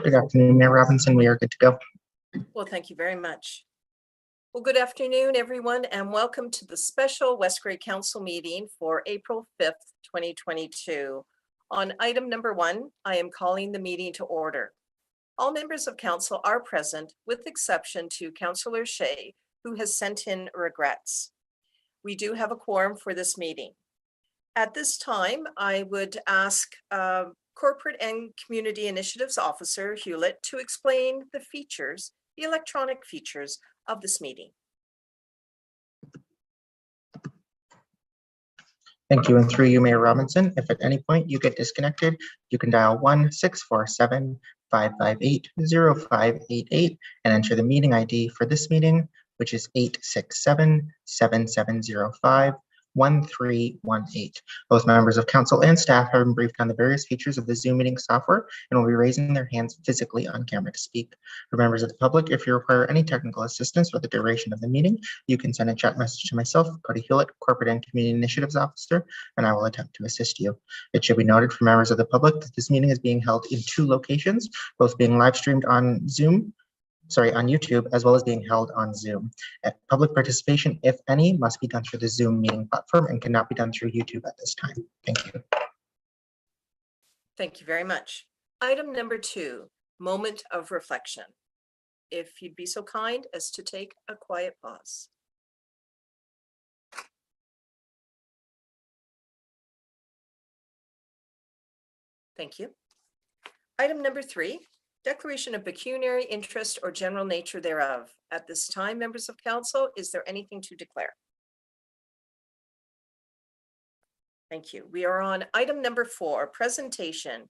Good afternoon, Mayor Robinson. We are good to go. Well, thank you very much. Well, good afternoon, everyone, and welcome to the special West Grey Council meeting for April 5th, 2022. On item number 1, I am calling the meeting to order. All members of council are present, with exception to Councillor Shea, who has sent in regrets. We do have a quorum for this meeting. At this time, I would ask Corporate and Community Initiatives Officer Hewlett to explain the features, the electronic features of this meeting. Thank you. And through you, Mayor Robinson, if at any point you get disconnected, you can dial 1-647-558-0588 and enter the meeting ID for this meeting, which is 867-7705-1318. Both members of council and staff have been briefed on the various features of the Zoom meeting software and will be raising their hands physically on camera to speak. For members of the public, if you require any technical assistance for the duration of the meeting, you can send a chat message to myself, Cody Hewlett, Corporate and Community Initiatives Officer, and I will attempt to assist you. It should be noted for members of the public that this meeting is being held in 2 locations, both being live streamed on on YouTube, as well as being held on Zoom. Public participation, if any, must be done through the Zoom meeting platform and cannot be done through YouTube at this time. Thank you. Thank you very much. Item number 2, moment of reflection. If you'd be so kind as to take a quiet pause. Thank you. Item number 3, declaration of pecuniary interest or general nature thereof. At this time, members of council, is there anything to declare? Thank you. We are on item number 4, presentation,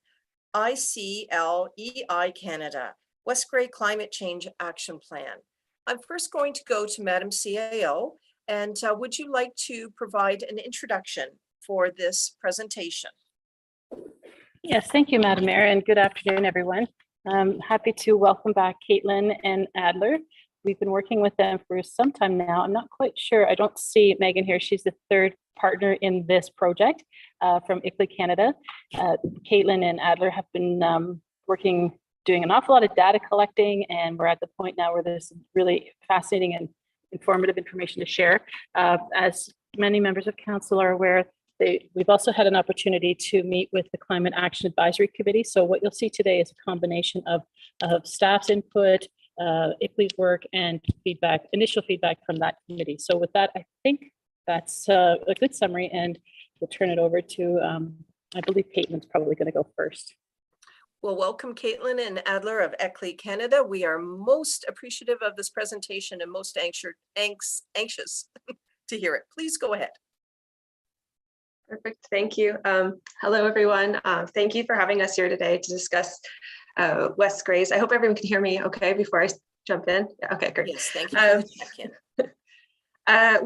ICLEI Canada, West Grey Climate Change Action Plan. I'm first going to go to Madam CAO, and would you like to provide an introduction for this presentation? Yes, thank you, Madam Mayor, and good afternoon, everyone. I'm happy to welcome back Caitlin and Adler. We've been working with them for some time now. I'm not quite sure. I don't see Megan here. She's the 3rd partner in this project from ICLEI Canada. Caitlin and Adler have been doing an awful lot of data collecting, and we're at the point now where there's really fascinating and informative information to share. As many members of council are aware, we've also had an opportunity to meet with the Climate Action Advisory Committee. So what you'll see today is a combination of staff's input, ICLEI's work, and initial feedback from that committee. So with that, I think that's a good summary, and we'll turn it over to, I believe Caitlin's probably going to go first. Well, welcome Caitlin and Adler of ICLEI Canada. We are most appreciative of this presentation and most anxious to hear it. Please go ahead. Perfect, thank you. Hello, everyone. Thank you for having us here today to discuss West Grey's. I hope everyone can hear me okay before I jump in. Yeah, okay, great. Yes, thank you for the check-in.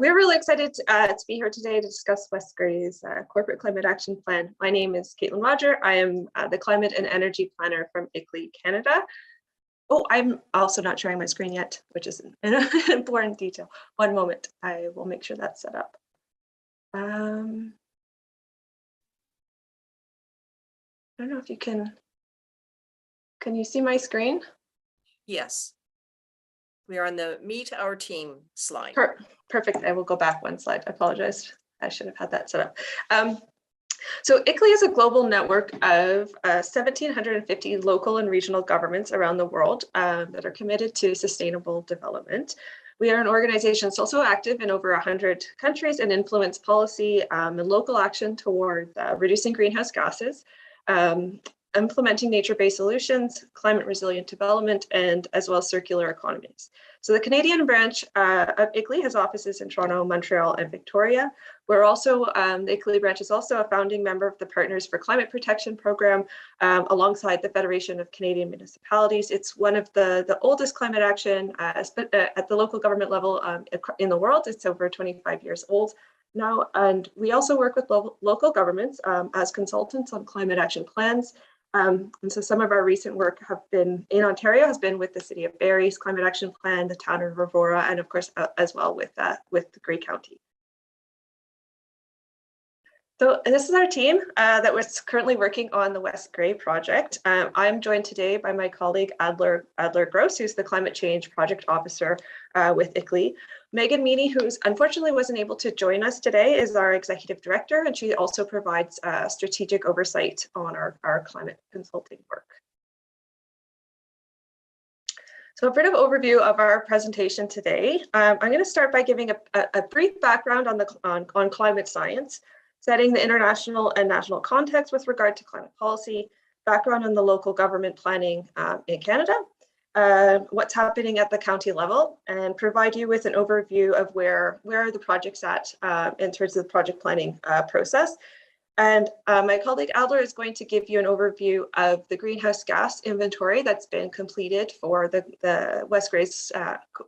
We're really excited to be here today to discuss West Grey's Corporate Climate Action Plan. My name is Caitlin Roger. I am the Climate and Energy Planner from ICLEI Canada. Oh, I'm also not sharing my screen yet, which is an important detail. One moment, I will make sure that's set up. I don't know if you can you see my screen? Yes. We are on the Meet Our Team slide. Perfect. I will go back one slide. I apologize. I should have had that set up. So ICLEI is a global network of 1,750 local and regional governments around the world that are committed to sustainable development. We are an organization that's also active in over 100 countries and influence policy and local action toward reducing greenhouse gases, implementing nature-based solutions, climate resilient development, and as well as circular economies. So the Canadian branch of ICLEI has offices in Toronto, Montreal, and Victoria. We're also, the ICLEI branch is also a founding member of the Partners for Climate Protection program alongside the Federation of Canadian Municipalities. It's one of the oldest climate action at the local government level in the world. It's over 25 years old now, and we also work with local governments as consultants on climate action plans. And so some of our recent work in Ontario has been with the City of Barrie's Climate Action Plan, the Town of Aurora, and of course as well with Grey County. So this is our team that was currently working on the West Grey project. I'm joined today by my colleague Adler Gross, who's the Climate Change Project Officer with ICLEI. Megan Meany, who unfortunately wasn't able to join us today, is our Executive Director, and she also provides strategic oversight on our climate consulting work. So a bit of overview of our presentation today. I'm going to start by giving a brief background on climate science, setting the international and national context with regard to climate policy, background on the local government planning in Canada, what's happening at the county level, and provide you with an overview of where are the projects at in terms of the project planning process. And my colleague Adler is going to give you an overview of the greenhouse gas inventory that's been completed for the West Grey's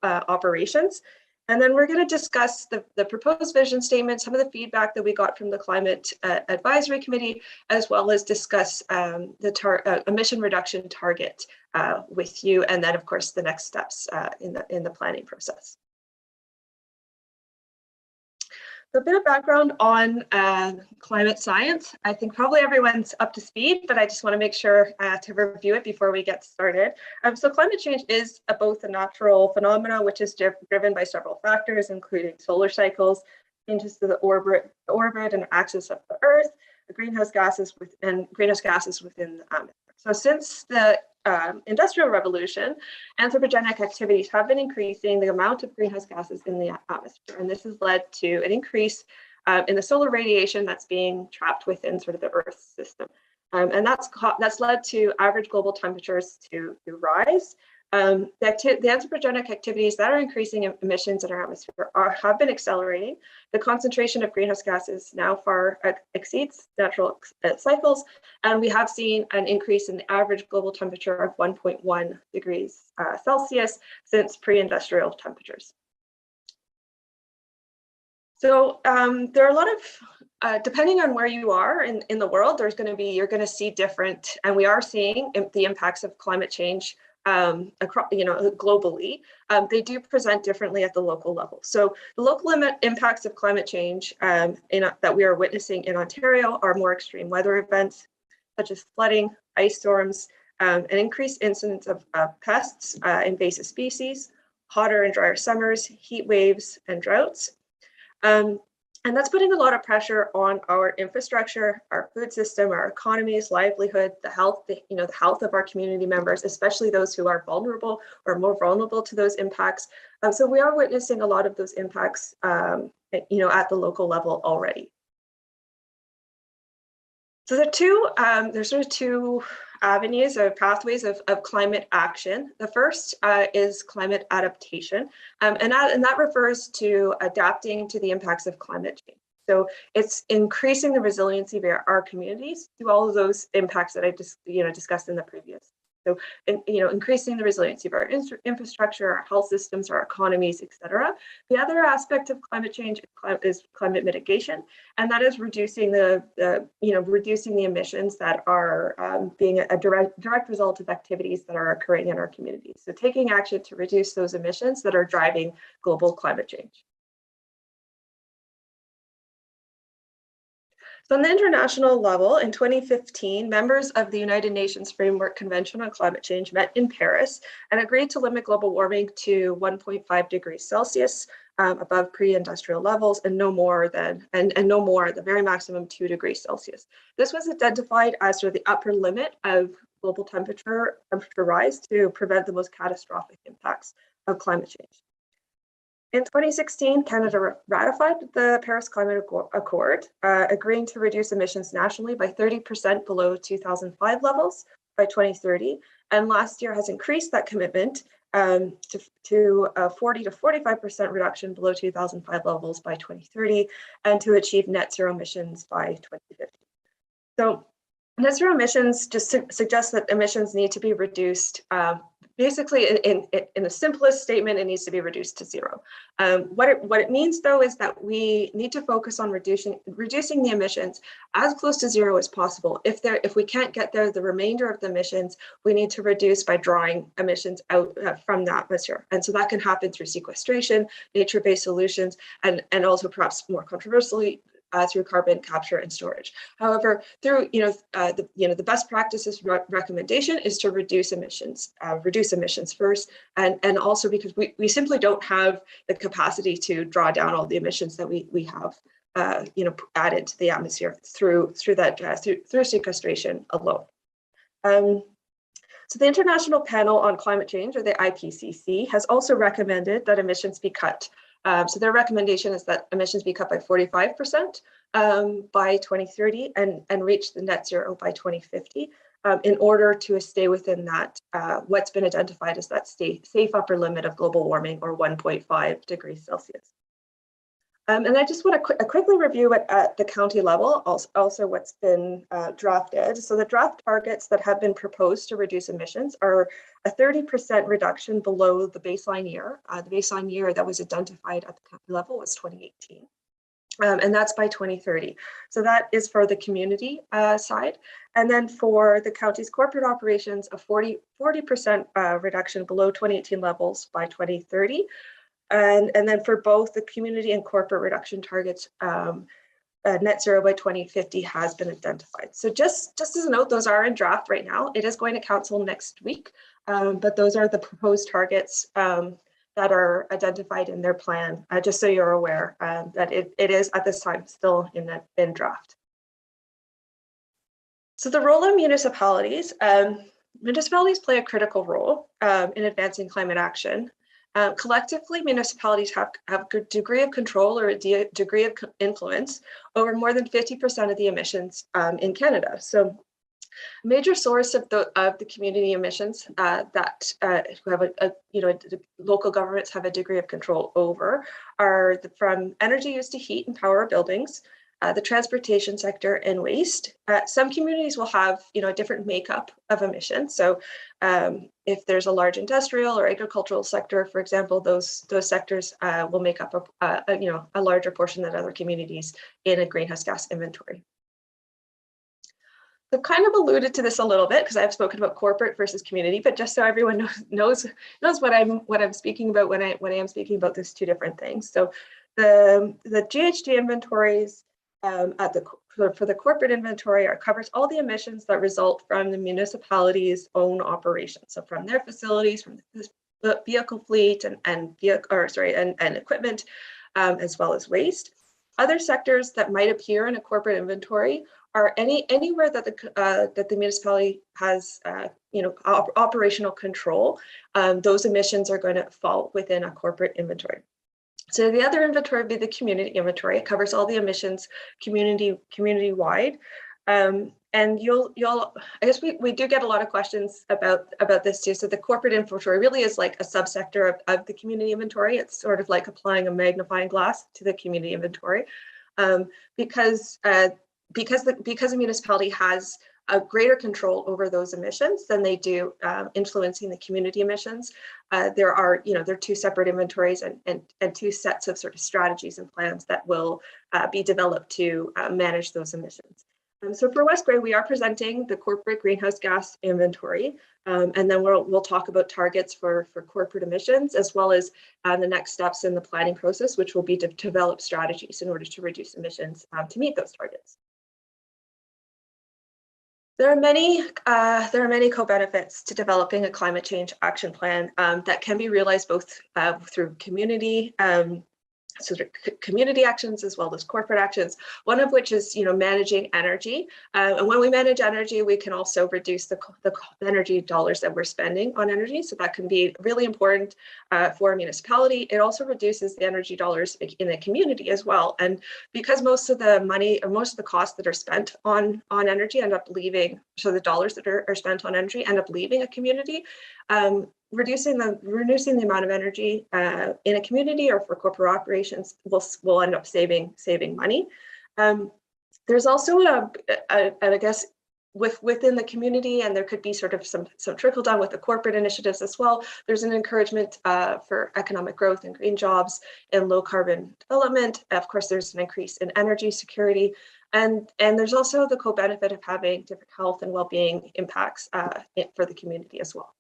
operations. And then we're going to discuss the proposed vision statement, some of the feedback that we got from the Climate Advisory Committee, as well as discuss the emission reduction target with you, and then of course the next steps in the planning process. So a bit of background on climate science. I think probably everyone's up to speed, but I just want to make sure to review it before we get started. So climate change is both a natural phenomena, which is driven by several factors, including solar cycles, changes to the orbit and axis of the Earth, the greenhouse gases within the atmosphere. So since the Industrial Revolution, anthropogenic activities have been increasing the amount of greenhouse gases in the atmosphere, and this has led to an increase in the solar radiation that's being trapped within sort of the Earth system, and that's led to average global temperatures to rise. The anthropogenic activities that are increasing emissions in our atmosphere have been accelerating. The concentration of greenhouse gases now far exceeds natural cycles, and we have seen an increase in the average global temperature of 1.1 degrees Celsius since pre-industrial temperatures. So there are a lot of, depending on where you are in the world, you're going to see different, and we are seeing the impacts of climate change across, globally. They do present differently at the local level. So the local impacts of climate change that we are witnessing in Ontario are more extreme weather events, such as flooding, ice storms, an increased incidence of pests, invasive species, hotter and drier summers, heat waves, and droughts. And that's putting a lot of pressure on our infrastructure, our food system, our economies, livelihood, the health of our community members, especially those who are vulnerable or more vulnerable to those impacts. So we are witnessing a lot of those impacts, at the local level already. So there's sort of two avenues or pathways of climate action. The first is climate adaptation, and that refers to adapting to the impacts of climate change. So it's increasing the resiliency of our communities to all of those impacts that I just discussed in the previous. So, increasing the resiliency of our infrastructure, our health systems, our economies, etc. The other aspect of climate change is climate mitigation, and that is reducing the emissions that are being a direct result of activities that are occurring in our communities. So, taking action to reduce those emissions that are driving global climate change. So on the international level, in 2015, members of the United Nations Framework Convention on Climate Change met in Paris and agreed to limit global warming to 1.5 degrees Celsius above pre-industrial levels, and no more at the very maximum 2 degrees Celsius. This was identified as sort of the upper limit of global temperature rise to prevent the most catastrophic impacts of climate change. In 2016, Canada ratified the Paris Climate Accord, agreeing to reduce emissions nationally by 30% below 2005 levels by 2030, and last year has increased that commitment to a 40 to 45% reduction below 2005 levels by 2030, and to achieve net zero emissions by 2050. So net zero emissions just suggests that emissions need to be reduced. Basically, in the simplest statement, it needs to be reduced to zero. What it means, though, is that we need to focus on reducing the emissions as close to zero as possible. If we can't get there, the remainder of the emissions, we need to reduce by drawing emissions out from the atmosphere. And so that can happen through sequestration, nature-based solutions, and also perhaps more controversially, through carbon capture and storage. However, through the best practices recommendation is to reduce emissions first, and also because we simply don't have the capacity to draw down all the emissions that we have added to the atmosphere through sequestration alone. So the International Panel on Climate Change, or the IPCC, has also recommended that emissions be cut. So their recommendation is that emissions be cut by 45% by 2030 and reach the net zero by 2050 in order to stay within that, what's been identified as that safe upper limit of global warming, or 1.5 degrees Celsius. And I just want to quickly review at the county level, also what's been drafted. So the draft targets that have been proposed to reduce emissions are a 30% reduction below the baseline year. The baseline year that was identified at the county level was 2018. And that's by 2030. So that is for the community side. And then for the county's corporate operations, a 40% reduction below 2018 levels by 2030. And then for both the community and corporate reduction targets, net zero by 2050 has been identified. So just as a note, those are in draft right now. It is going to council next week, but those are the proposed targets that are identified in their plan, just so you're aware that it is at this time still in draft. So the role of municipalities. Municipalities play a critical role in advancing climate action. Collectively, municipalities have a degree of control or a degree of influence over more than 50% of the emissions in Canada. So a major source of the community emissions that local governments have a degree of control over are from energy used to heat and power buildings, the transportation sector, and waste. Some communities will have a different makeup of emissions. So if there's a large industrial or agricultural sector, for example, those sectors will make up a larger portion than other communities in a greenhouse gas inventory. I've kind of alluded to this a little bit because I've spoken about corporate versus community, but just so everyone knows what I'm speaking about when I am speaking about these two different things. So the GHG inventories for the corporate inventory covers all the emissions that result from the municipality's own operations. So from their facilities, from the vehicle fleet and equipment, as well as waste. Other sectors that might appear in a corporate inventory are anywhere that the municipality has operational control. Those emissions are going to fall within a corporate inventory. So the other inventory would be the community inventory. It covers all the emissions community-wide. And I guess we do get a lot of questions about this too. So the corporate inventory really is like a subsector of the community inventory. It's sort of like applying a magnifying glass to the community inventory, because the municipality has a greater control over those emissions than they do influencing the community emissions. There are two separate inventories and two sets of sort of strategies and plans that will be developed to manage those emissions. So for West Grey, we are presenting the corporate greenhouse gas inventory, and then we'll talk about targets for corporate emissions, as well as the next steps in the planning process, which will be to develop strategies in order to reduce emissions to meet those targets. There are many co-benefits to developing a climate change action plan that can be realized both through community actions as well as corporate actions, one of which is managing energy. And when we manage energy, we can also reduce the energy dollars that we're spending on energy. So that can be really important for a municipality. It also reduces the energy dollars in a community as well. And because most of the money or most of the costs that are spent on energy end up leaving, so the dollars that are spent on energy end up leaving a community, reducing the amount of energy in a community or for corporate operations will end up saving money. There's also I guess within the community, and there could be sort of some trickle down with the corporate initiatives as well. There's an encouragement for economic growth and green jobs and low carbon development. Of course, there's an increase in energy security, and there's also the co-benefit of having different health and well-being impacts for the community as well.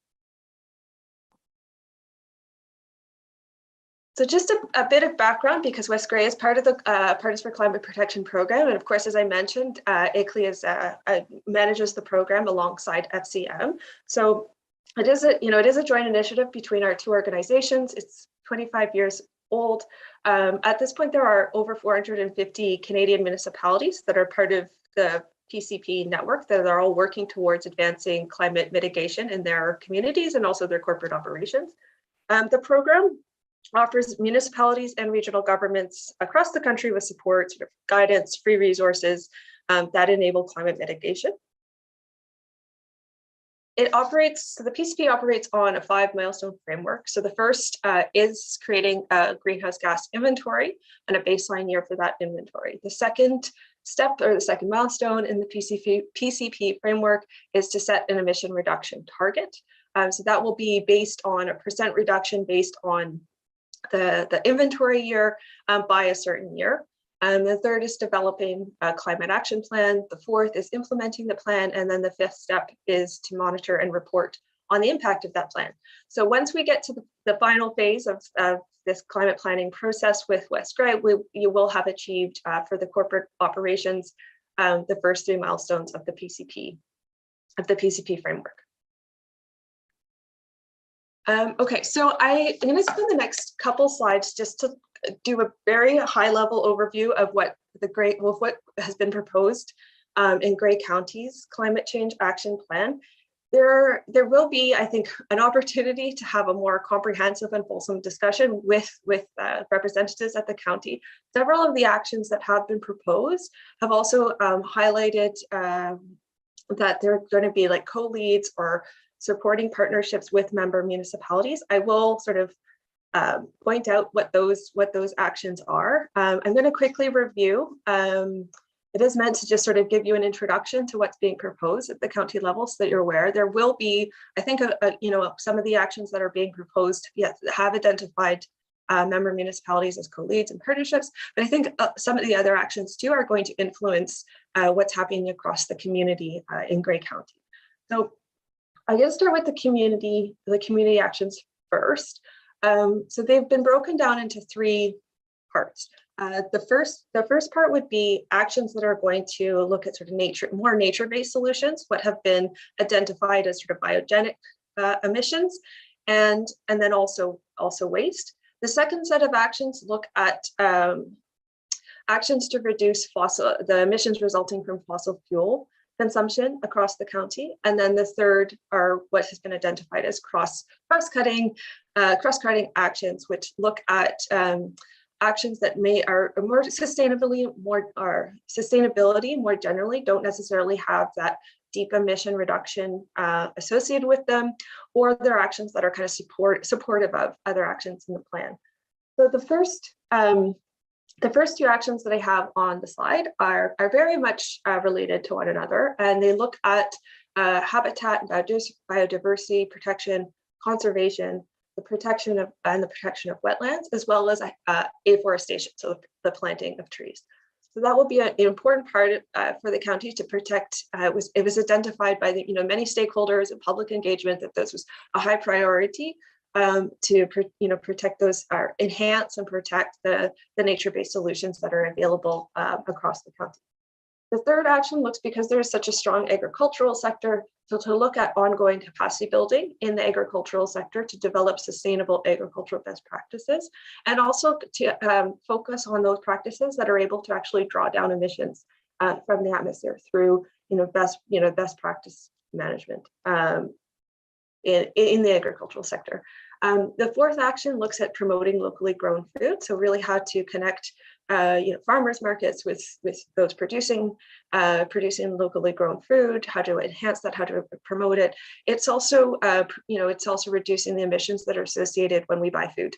So just a bit of background, because West Grey is part of the Partners for Climate Protection program. And of course, as I mentioned, ICLEI manages the program alongside FCM. So it is a joint initiative between our two organizations. It's 25 years old. At this point, there are over 450 Canadian municipalities that are part of the PCP network that are all working towards advancing climate mitigation in their communities and also their corporate operations. The program offers municipalities and regional governments across the country with support, sort of guidance, free resources that enable climate mitigation. The PCP operates on a 5 milestone framework. So the first is creating a greenhouse gas inventory and a baseline year for that inventory. The second step, or the second milestone in the PCP framework, is to set an emission reduction target. So that will be based on a % reduction based on the inventory year by a certain year. The third is developing a climate action plan. The fourth is implementing the plan. And then the fifth step is to monitor and report on the impact of that plan. So once we get to the final phase of this climate planning process with West Grey, you will have achieved for the corporate operations the first 3 milestones of the PCP framework. Okay, so I'm going to spend the next couple slides just to do a very high level overview of what has been proposed in Grey County's climate change action plan. There will be, I think, an opportunity to have a more comprehensive and fulsome discussion with representatives at the county. Several of the actions that have been proposed have also highlighted that they're going to be like co-leads or supporting partnerships with member municipalities. I will sort of point out what those actions are. I'm going to quickly review. It is meant to just sort of give you an introduction to what's being proposed at the county level so that you're aware. There will be, I think, some of the actions that are being proposed have identified member municipalities as co-leads and partnerships, but I think some of the other actions too are going to influence what's happening across the community in Grey County. So I'm going to start with the community actions first. So they've been broken down into 3 parts. The first part would be actions that are going to look at sort of more nature-based solutions, what have been identified as sort of biogenic emissions, and then also waste. The second set of actions look at actions to reduce the emissions resulting from fossil fuel consumption across the county. And then the third are what has been identified as cross-cutting actions, which look at actions that are more sustainability more generally don't necessarily have that deep emission reduction associated with them, or they're actions that are kind of supportive of other actions in the plan. So the first 2 actions that I have on the slide are very much related to one another, and they look at habitat and biodiversity protection, conservation, the protection of wetlands, as well as afforestation, so the planting of trees. So that will be an important part for the county to protect. It was identified by many stakeholders and public engagement that this was a high priority to protect those, enhance and protect the nature-based solutions that are available across the county. The third action looks, because there is such a strong agricultural sector, so to look at ongoing capacity building in the agricultural sector to develop sustainable agricultural best practices, and also to focus on those practices that are able to actually draw down emissions from the atmosphere through best practice management in the agricultural sector. The fourth action looks at promoting locally grown food. So really how to connect farmers markets with those producing locally grown food, how to enhance that, how to promote it. It's also reducing the emissions that are associated when we buy food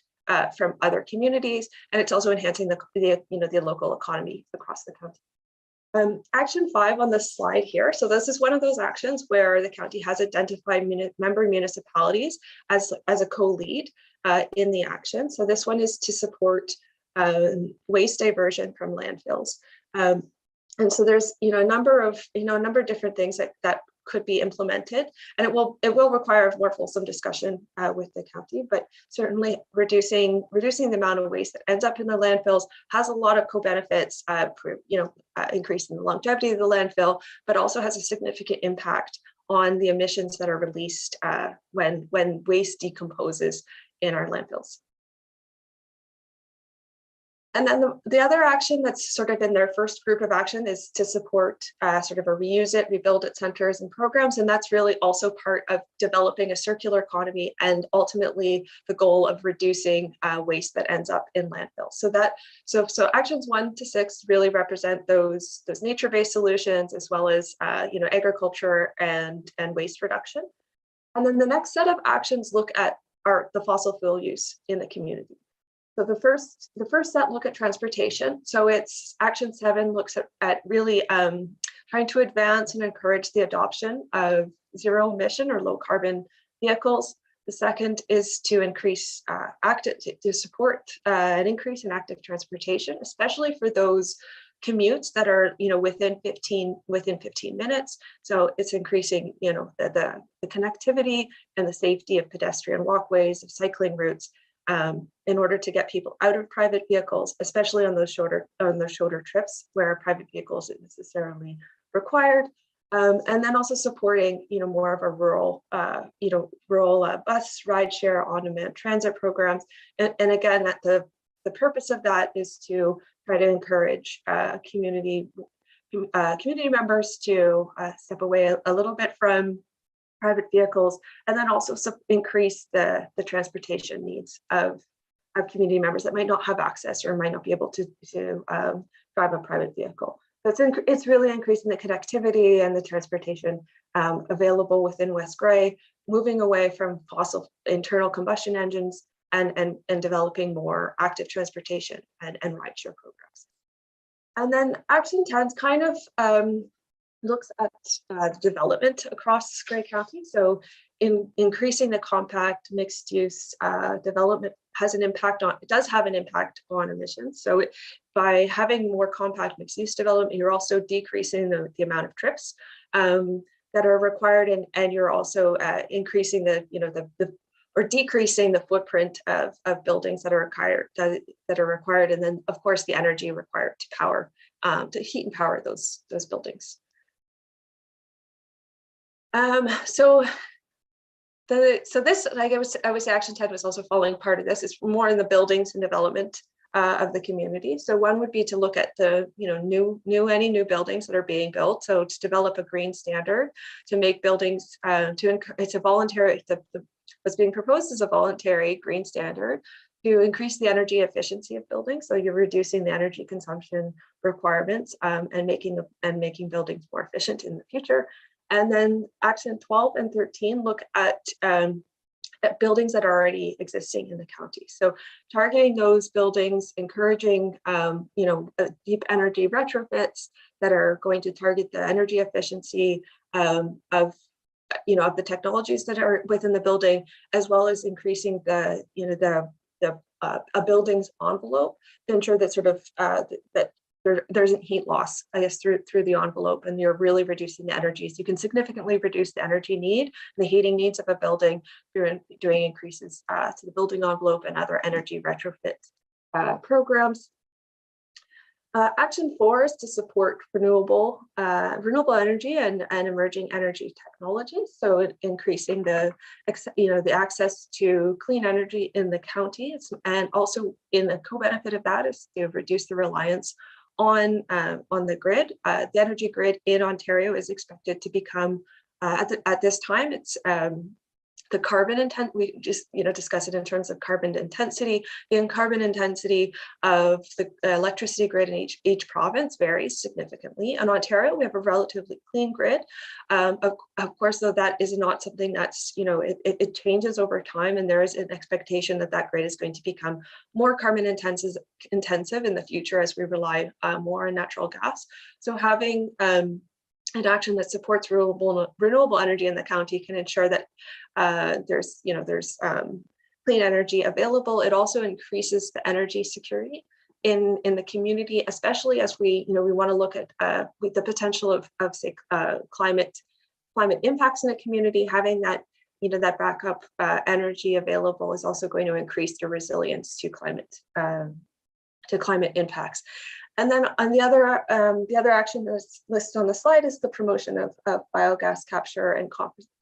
from other communities, and it's also enhancing the local economy across the county. Action 5 on this slide here. So this is one of those actions where the county has identified member municipalities as a co-lead in the action. So this one is to support waste diversion from landfills. And so there's, a number of different things that could be implemented, and it will require a more fulsome discussion with the county, but certainly reducing the amount of waste that ends up in the landfills has a lot of co-benefits, increasing the longevity of the landfill, but also has a significant impact on the emissions that are released when waste decomposes in our landfills. And then the other action that's sort of in their first group of action is to support sort of a reuse it, rebuild it centers and programs. And that's really also part of developing a circular economy and ultimately the goal of reducing waste that ends up in landfills. So actions 1 to 6 really represent those nature-based solutions, as well as agriculture and waste reduction. And then the next set of actions look at the fossil fuel use in the community. So the first set look at transportation. So it's action 7 looks at really trying to advance and encourage the adoption of zero emission or low carbon vehicles. The second is to increase to support an increase in active transportation, especially for those commutes that are within 15 minutes. So it's increasing the connectivity and the safety of pedestrian walkways, of cycling routes, in order to get people out of private vehicles, especially on those shorter trips where private vehicles isn't necessarily required, and then also supporting more of a rural bus rideshare on-demand transit programs. And again, the purpose of that is to try to encourage community members to step away a little bit from private vehicles, and then also increase the transportation needs of community members that might not have access or might not be able to drive a private vehicle. So it's really increasing the connectivity and the transportation available within West Grey, moving away from fossil internal combustion engines and developing more active transportation and rideshare programs. And then action 10 kind of looks at development across Grey County. So increasing the compact mixed use development does have an impact on emissions. So by having more compact mixed use development, you're also decreasing the amount of trips that are required, and you're also increasing or decreasing the footprint of buildings that are required, and then of course the energy required to heat and power those buildings. So this, like I would say, action 10 was also following part of this. It's more in the buildings and development of the community. So one would be to look at the any new buildings that are being built. So to develop a green standard to make buildings it's a voluntary. What's being proposed is a voluntary green standard to increase the energy efficiency of buildings. So you're reducing the energy consumption requirements and making buildings more efficient in the future. And then action 12 and 13 look at buildings that are already existing in the county. So targeting those buildings, encouraging deep energy retrofits that are going to target the energy efficiency of the technologies that are within the building, as well as increasing a building's envelope to ensure that that there isn't heat loss, I guess, through the envelope, and you're really reducing the energy. So you can significantly reduce the energy need and the heating needs of a building through doing increases to the building envelope and other energy retrofit programs. Action 4 is to support renewable energy and emerging energy technologies. So increasing the access to clean energy in the county, and also in the co-benefit of that is to reduce the reliance on the grid. The energy grid in Ontario is expected to become at this time it's the carbon intent. We just discuss it in terms of carbon intensity. The carbon intensity of the electricity grid in each province varies significantly. In Ontario, we have a relatively clean grid. Of course, though, that is not something that's it changes over time, and there is an expectation that grid is going to become more carbon intensive in the future as we rely more on natural gas. So having an action that supports renewable energy in the county can ensure that there's clean energy available. It also increases the energy security. in the community, especially as we want to look at with the potential of say climate impacts in the community. Having that that backup energy available is also going to increase the resilience to climate impacts. And then on the other action that's listed on the slide is the promotion of biogas capture and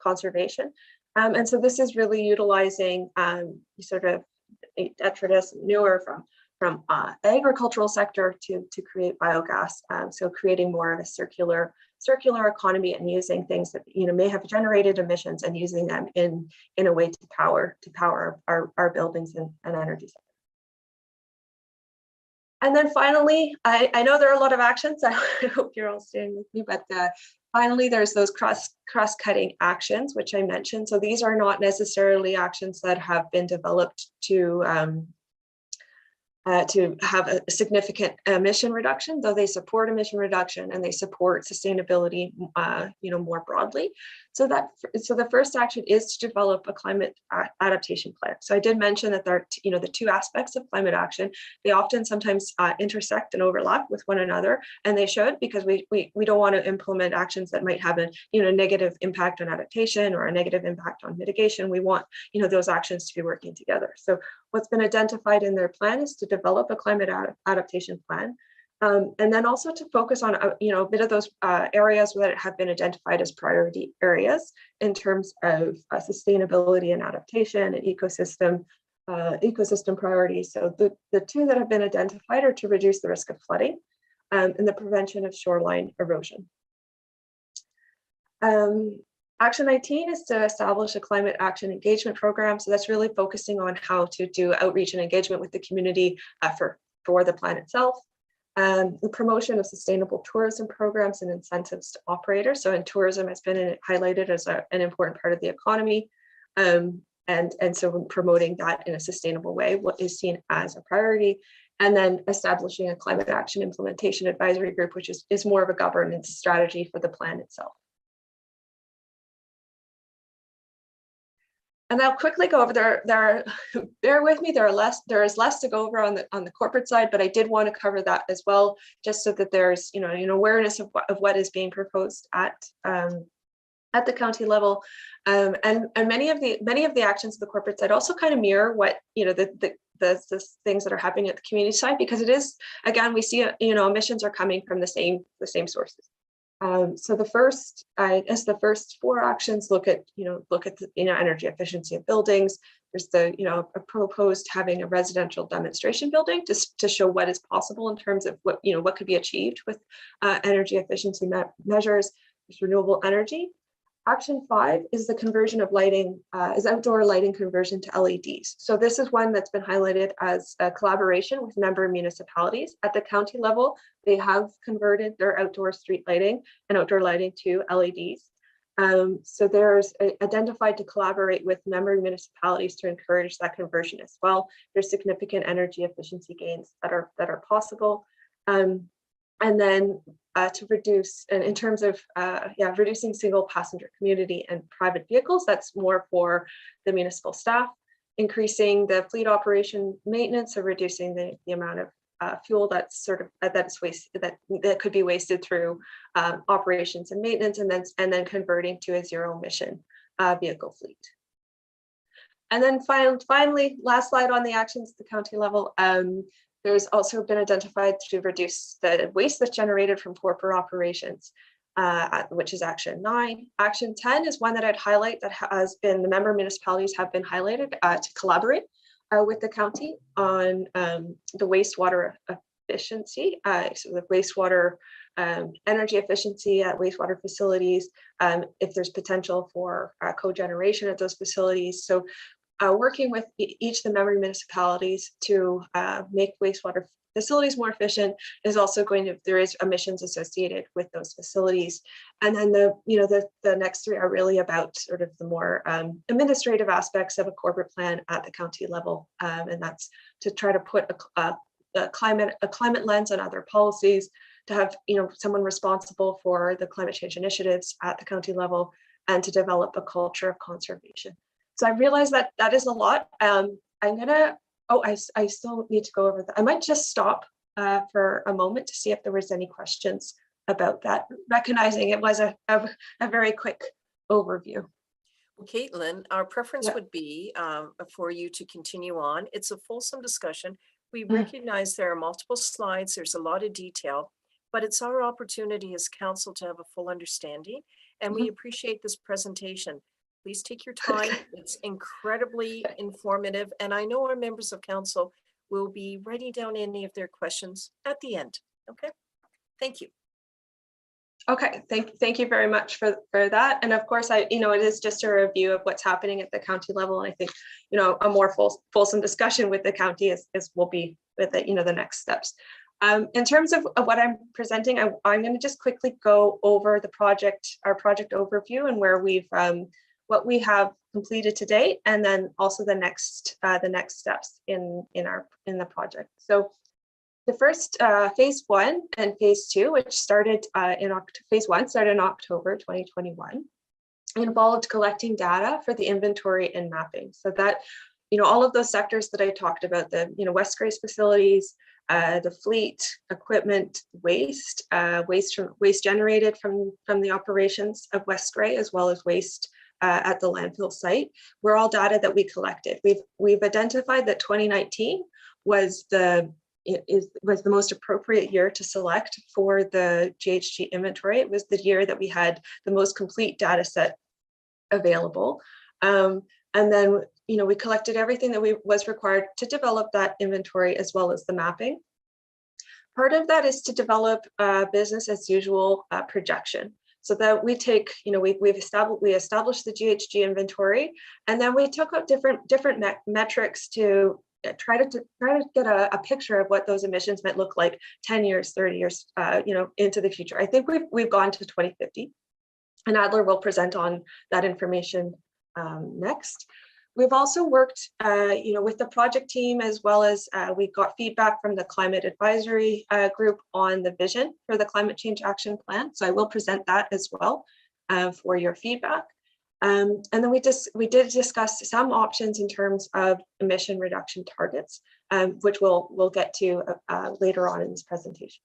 conservation. And so this is really utilizing sort of detritus manure from agricultural sector to create biogas. So creating more of a circular economy and using things that may have generated emissions and using them in a way to power our buildings and energy sector. And then finally, I know there are a lot of actions. I hope you're all staying with me, but finally, there's those cross-cutting actions, which I mentioned. So these are not necessarily actions that have been developed to have a significant emission reduction, though they support emission reduction and they support sustainability, more broadly. So the first action is to develop a climate adaptation plan. So I did mention that there are, the two aspects of climate action. They often sometimes intersect and overlap with one another, and they should, because we don't want to implement actions that might have a negative impact on adaptation or a negative impact on mitigation. We want those actions to be working together. So what's been identified in their plan is to develop a climate adaptation plan, and then also to focus on a bit of those areas that have been identified as priority areas in terms of sustainability and adaptation and ecosystem priorities. So the two that have been identified are to reduce the risk of flooding and the prevention of shoreline erosion. Action 19 is to establish a climate action engagement program. So that's really focusing on how to do outreach and engagement with the community for the plan itself. The promotion of sustainable tourism programs and incentives to operators. So in tourism, it's been highlighted as an important part of the economy. And so promoting that in a sustainable way, what is seen as a priority. And then establishing a climate action implementation advisory group, which is more of a governance strategy for the plan itself. And I'll quickly go over bear with me, there is less to go over on the corporate side, but I did want to cover that as well, just so that there's awareness of what is being proposed at the county level, and many of the actions of the corporate side also kind of mirror what the things that are happening at the community side, because it is, again, we see emissions are coming from the same sources. So the first four actions look at the energy efficiency of buildings. There's the proposed having a residential demonstration building to show what is possible in terms of what could be achieved with energy efficiency measures. There's renewable energy. Action 5 is the conversion of lighting, is outdoor lighting conversion to LEDs. So this is one that's been highlighted as a collaboration with member municipalities. At the county level, they have converted their outdoor street lighting and outdoor lighting to LEDs. So there's identified to collaborate with member municipalities to encourage that conversion as well. There's significant energy efficiency gains that are possible. And then to reduce, and in terms of reducing single passenger community and private vehicles, that's more for the municipal staff. Increasing the fleet operation maintenance, or reducing the amount of fuel that's that's wasted, that could be wasted through operations and maintenance, and then converting to a zero emission vehicle fleet. And then finally, last slide on the actions at the county level. There's also been identified to reduce the waste that's generated from corporate operations, which is action 9. Action 10 is one that I'd highlight that has been, the member municipalities have been highlighted to collaborate with the county on the wastewater efficiency. So the wastewater energy efficiency at wastewater facilities, if there's potential for cogeneration at those facilities. So working with each of the member municipalities to make wastewater facilities more efficient is also there is emissions associated with those facilities. And then the next 3 are really about sort of the more administrative aspects of a corporate plan at the county level. And that's to try to put a climate lens on other policies, to have someone responsible for the climate change initiatives at the county level, and to develop a culture of conservation. So I realize that is a lot. I'm gonna oh, I still need to go over that. I might just stop for a moment to see if there was any questions about that, recognizing it was a very quick overview. Well, Caitlin, our preference Yeah. would be for you to continue on. It's a fulsome discussion. We Mm. recognize there are multiple slides, there's a lot of detail, but it's our opportunity as council to have a full understanding, and we appreciate this presentation. Please take your time. It's incredibly informative, and I know our members of council will be writing down any of their questions at the end. Okay, thank you. Okay, thank you very much for that. And of course, it is just a review of what's happening at the county level. And I think, a more fulsome discussion with the county is will be with the next steps. In terms of what I'm presenting, I'm going to just quickly go over our project overview and where we've what we have completed to date, and then also the next steps in the project. So the first phase 1 and phase 2, which started phase 1 started in October 2021, involved collecting data for the inventory and mapping. So that, all of those sectors that I talked about, the West Gray's facilities, the fleet, equipment, waste generated from the operations of West Gray, as well as waste at the landfill site, were all data that we collected. We've identified that 2019 was the most appropriate year to select for the GHG inventory. It was the year that we had the most complete data set available. And then, we collected everything that was required to develop that inventory, as well as the mapping. Part of that is to develop a business as usual projection. So that we take, we established the GHG inventory, and then we took up different metrics to try to get a picture of what those emissions might look like 10 years, 30 years, into the future. I think we've gone to 2050, and Adler will present on that information next. We've also worked, with the project team, as well as we got feedback from the climate advisory group on the vision for the climate change action plan. So I will present that as well for your feedback. And then we did discuss some options in terms of emission reduction targets, which we'll get to later on in this presentation.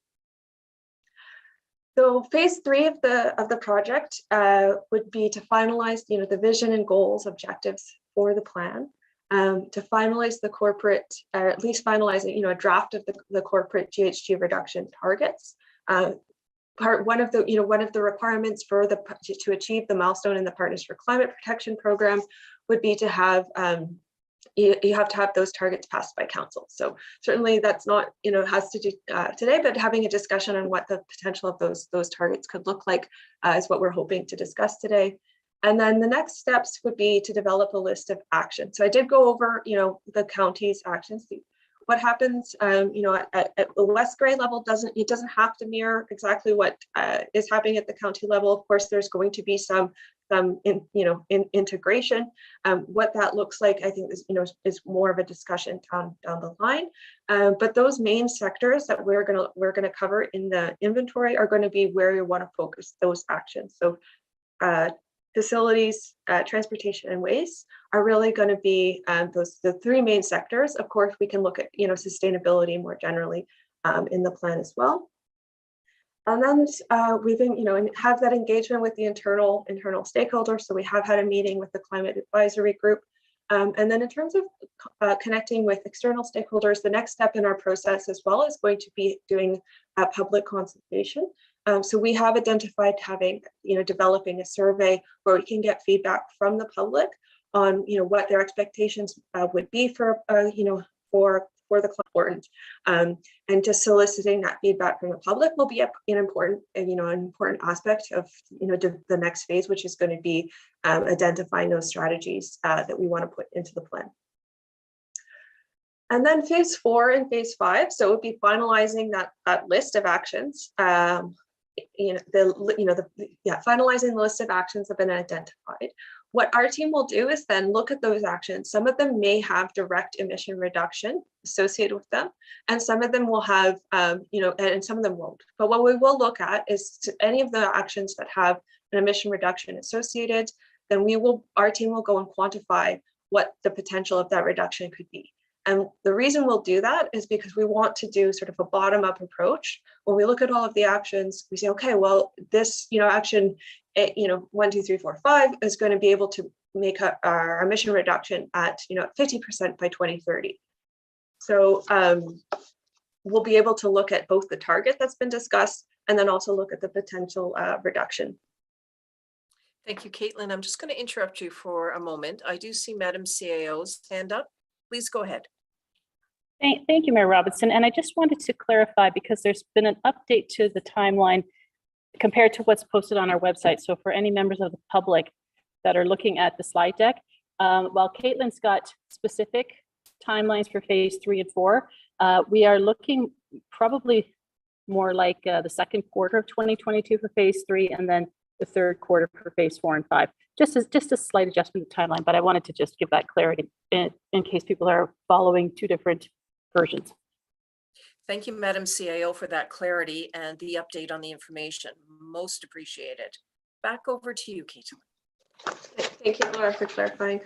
So phase 3 of the project would be to finalize, the vision and goals, objectives for the plan, to finalize the corporate, or at least finalize, a draft of the corporate GHG reduction targets. One of the requirements to achieve the milestone in the Partners for Climate Protection program would be to have you have to have those targets passed by council. So certainly that's not has to do today, but having a discussion on what the potential of those targets could look like is what we're hoping to discuss today. And then the next steps would be to develop a list of actions. So I did go over the county's actions. What happens, at the West Gray level doesn't have to mirror exactly what is happening at the county level. Of course, there's going to be some integration. What that looks like, I think, is more of a discussion down the line. But those main sectors that we're gonna cover in the inventory are going to be where you want to focus those actions. So facilities, transportation, and waste are really going to be the 3 main sectors. Of course, we can look at sustainability more generally in the plan as well. And then we've been, have that engagement with the internal stakeholders. So we have had a meeting with the climate advisory group. And then in terms of connecting with external stakeholders, the next step in our process as well is going to be doing a public consultation. So we have identified having, developing a survey where we can get feedback from the public on, what their expectations would be for the important, and just soliciting that feedback from the public will be an important aspect of, the next phase, which is going to be identifying those strategies that we want to put into the plan. And then phase 4 and phase 5, so it would be finalizing that list of actions. Finalizing the list of actions have been identified. What our team will do is then look at those actions. Some of them may have direct emission reduction associated with them, and some of them will have, and some of them won't. But what we will look at is any of the actions that have an emission reduction associated, then our team will go and quantify what the potential of that reduction could be. And the reason we'll do that is because we want to do sort of a bottom-up approach. When we look at all of the actions, we say, okay, well, this, action, 1, 2, 3, 4, 5 is going to be able to make our emission reduction at, 50% by 2030. So we'll be able to look at both the target that's been discussed and then also look at the potential reduction. Thank you, Caitlin. I'm just going to interrupt you for a moment. I do see Madam CAO's hand up. Please go ahead. Thank you, Mayor Robinson. And I just wanted to clarify, because there's been an update to the timeline compared to what's posted on our website. So for any members of the public that are looking at the slide deck, while Caitlin's got specific timelines for phase 3 and 4, we are looking probably more like the second quarter of 2022 for phase 3, and then the third quarter for phase 4 and 5. Just a slight adjustment to timeline, but I wanted to just give that clarity in case people are following two different versions. Thank you, Madam CAO, for that clarity and the update on the information. Most appreciated. Back over to you, Caitlin. Thank you, Laura, for clarifying.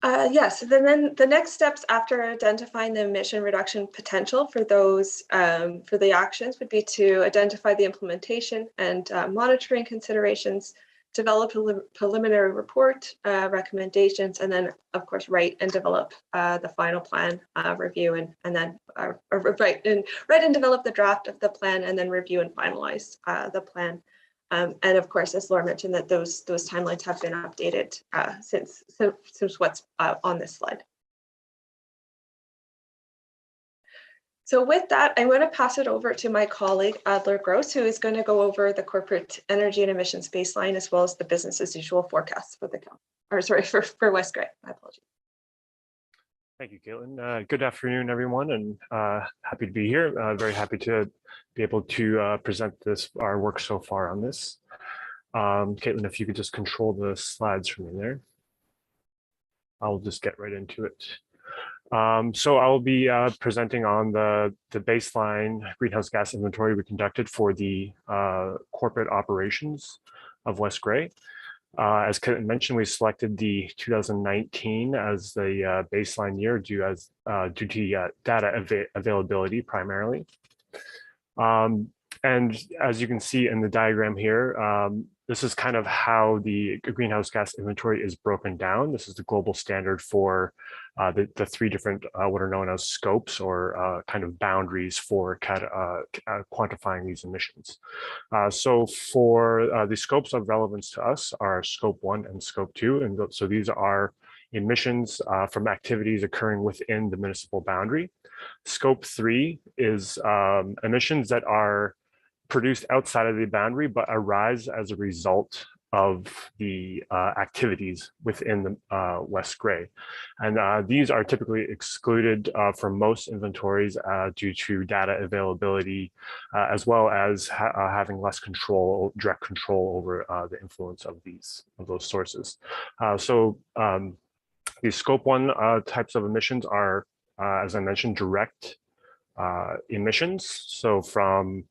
Yes, then the next steps after identifying the emission reduction potential for those for the actions would be to identify the implementation and monitoring considerations, develop a preliminary report, recommendations, and then of course write and develop the final plan, review and then write and develop the draft of the plan, and then review and finalize the plan. And of course, as Laura mentioned, that those timelines have been updated since what's on this slide. So with that, I'm going to pass it over to my colleague, Adler Gross, who is going to go over the corporate energy and emissions baseline, as well as the business as usual forecasts for for West Grey. My apologies. Thank you, Caitlin. Good afternoon, everyone, and happy to be here. Very happy to be able to present our work so far on this. Caitlin, if you could just control the slides for me there. I'll just get right into it. So I'll be presenting on the baseline greenhouse gas inventory we conducted for the corporate operations of West Grey. As Caitlin mentioned, we selected the 2019 as the baseline year due to data availability primarily. And as you can see in the diagram here, this is kind of how the greenhouse gas inventory is broken down. This is the global standard for the three different what are known as scopes, or kind of boundaries for quantifying these emissions. So for the scopes of relevance to us are scope 1 and scope 2. And so these are emissions from activities occurring within the municipal boundary. Scope 3 is emissions that are produced outside of the boundary but arise as a result of the activities within the West Grey. And these are typically excluded from most inventories due to data availability, as well as having less control, direct control over the influence of those sources. So these scope 1 types of emissions are, as I mentioned, direct emissions. So from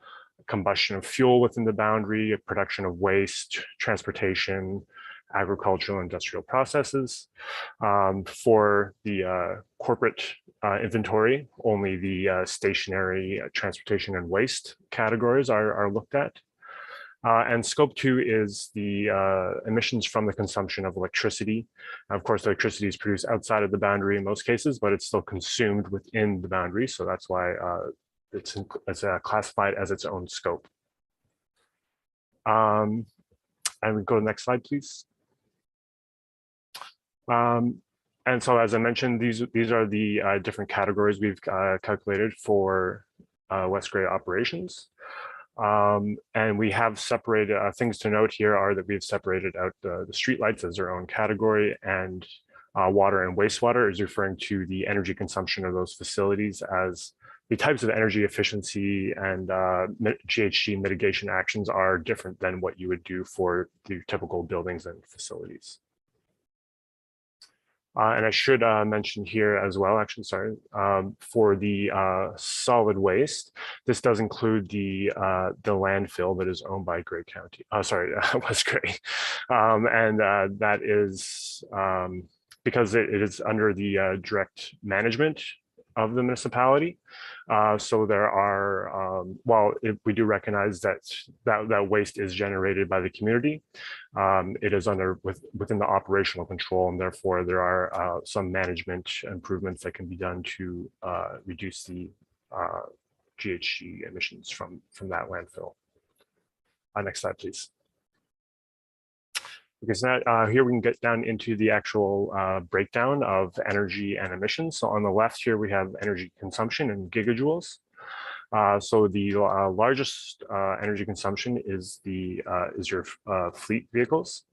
combustion of fuel within the boundary, production of waste, transportation, agricultural, industrial processes. For the corporate inventory, only the stationary transportation and waste categories are looked at. And scope 2 is the emissions from the consumption of electricity. Of course, electricity is produced outside of the boundary in most cases, but it's still consumed within the boundary. So that's why it's classified as its own scope. And we go to the next slide, please. And so, as I mentioned, these are the different categories we've calculated for West Grey operations. And we have separated, things to note here are that we've separated out the streetlights as their own category, and water and wastewater is referring to the energy consumption of those facilities, as the types of energy efficiency and GHG mitigation actions are different than what you would do for the typical buildings and facilities. And I should mention here as well, actually, sorry, for the solid waste, this does include the landfill that is owned by Grey County, West Grey. And that is because it is under the direct management of the municipality. So there are, while we do recognize that waste is generated by the community, it is within the operational control, and therefore there are some management improvements that can be done to reduce the GHG emissions from that landfill. Next slide, please. Okay, so now here we can get down into the actual breakdown of energy and emissions. So on the left here, we have energy consumption in gigajoules. So the largest energy consumption is your fleet vehicles.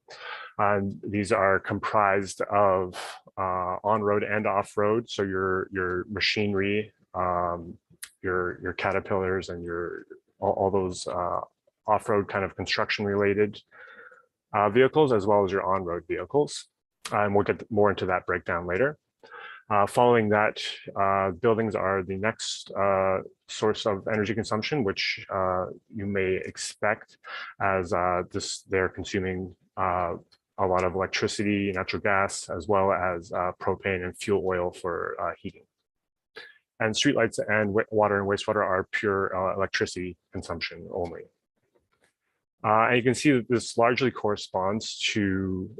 These are comprised of on-road and off-road. So your machinery, your Caterpillars, and all those off-road kind of construction related vehicles, as well as your on-road vehicles. And we'll get more into that breakdown later. Following that, buildings are the next source of energy consumption, which you may expect, as they're consuming a lot of electricity, natural gas, as well as propane and fuel oil for heating. And streetlights and water and wastewater are pure electricity consumption only. And you can see that this largely corresponds to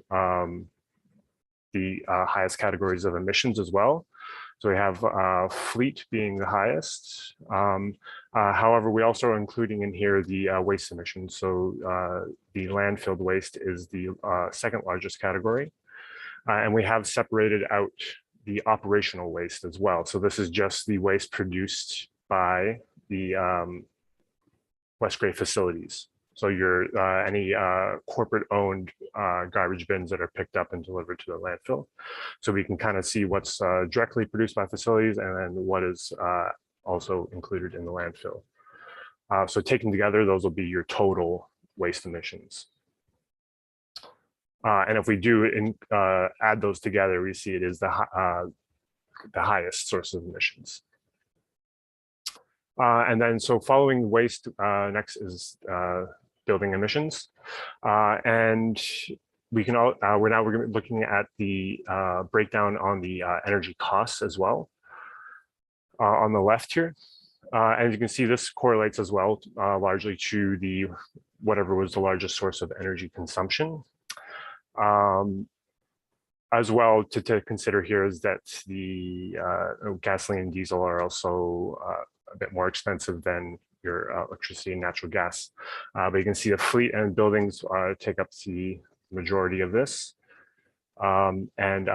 the highest categories of emissions as well. So we have fleet being the highest. However, we also are including in here the waste emissions. So the landfill waste is the second largest category. And we have separated out the operational waste as well. So this is just the waste produced by the West Grey facilities. So your any corporate-owned garbage bins that are picked up and delivered to the landfill. So we can kind of see what's directly produced by facilities and then what is also included in the landfill. So taken together, those will be your total waste emissions. And if we do add those together, we see it is the highest source of emissions. And then so following waste, next is building emissions. And we can we're going to be looking at the breakdown on the energy costs as well on the left here. And you can see this correlates as well largely to the whatever was the largest source of energy consumption. As well to consider here is that the gasoline and diesel are also a bit more expensive than your electricity and natural gas. But you can see the fleet and buildings take up the majority of this. And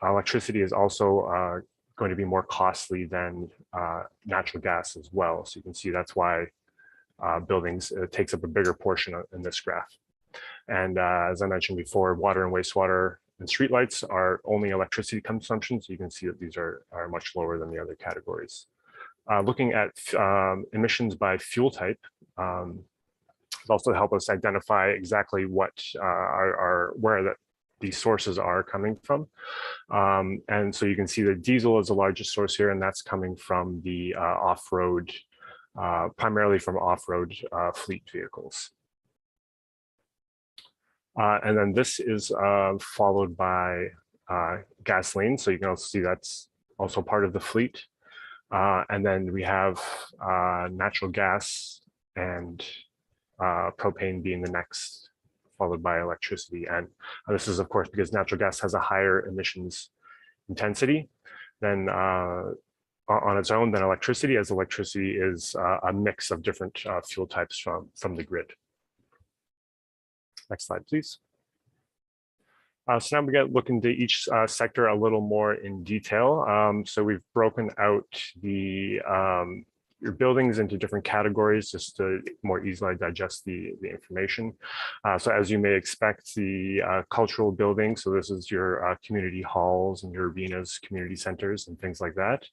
electricity is also going to be more costly than natural gas as well. So you can see that's why buildings takes up a bigger portion in this graph. And as I mentioned before, water and wastewater and streetlights are only electricity consumption. So you can see that these are much lower than the other categories. Looking at emissions by fuel type also help us identify exactly what where these sources are coming from. And so you can see that diesel is the largest source here, and that's coming from the off-road, primarily from off-road fleet vehicles. And then this is followed by gasoline. So you can also see that's also part of the fleet. And then we have natural gas and propane being the next, followed by electricity. And this is, of course, because natural gas has a higher emissions intensity than on its own than electricity, as electricity is a mix of different fuel types from the grid. Next slide, please. So now we look into each sector a little more in detail. So we've broken out your buildings into different categories just to more easily digest the information. So as you may expect, the cultural buildings, so this is your community halls and your arenas, community centers and things like that.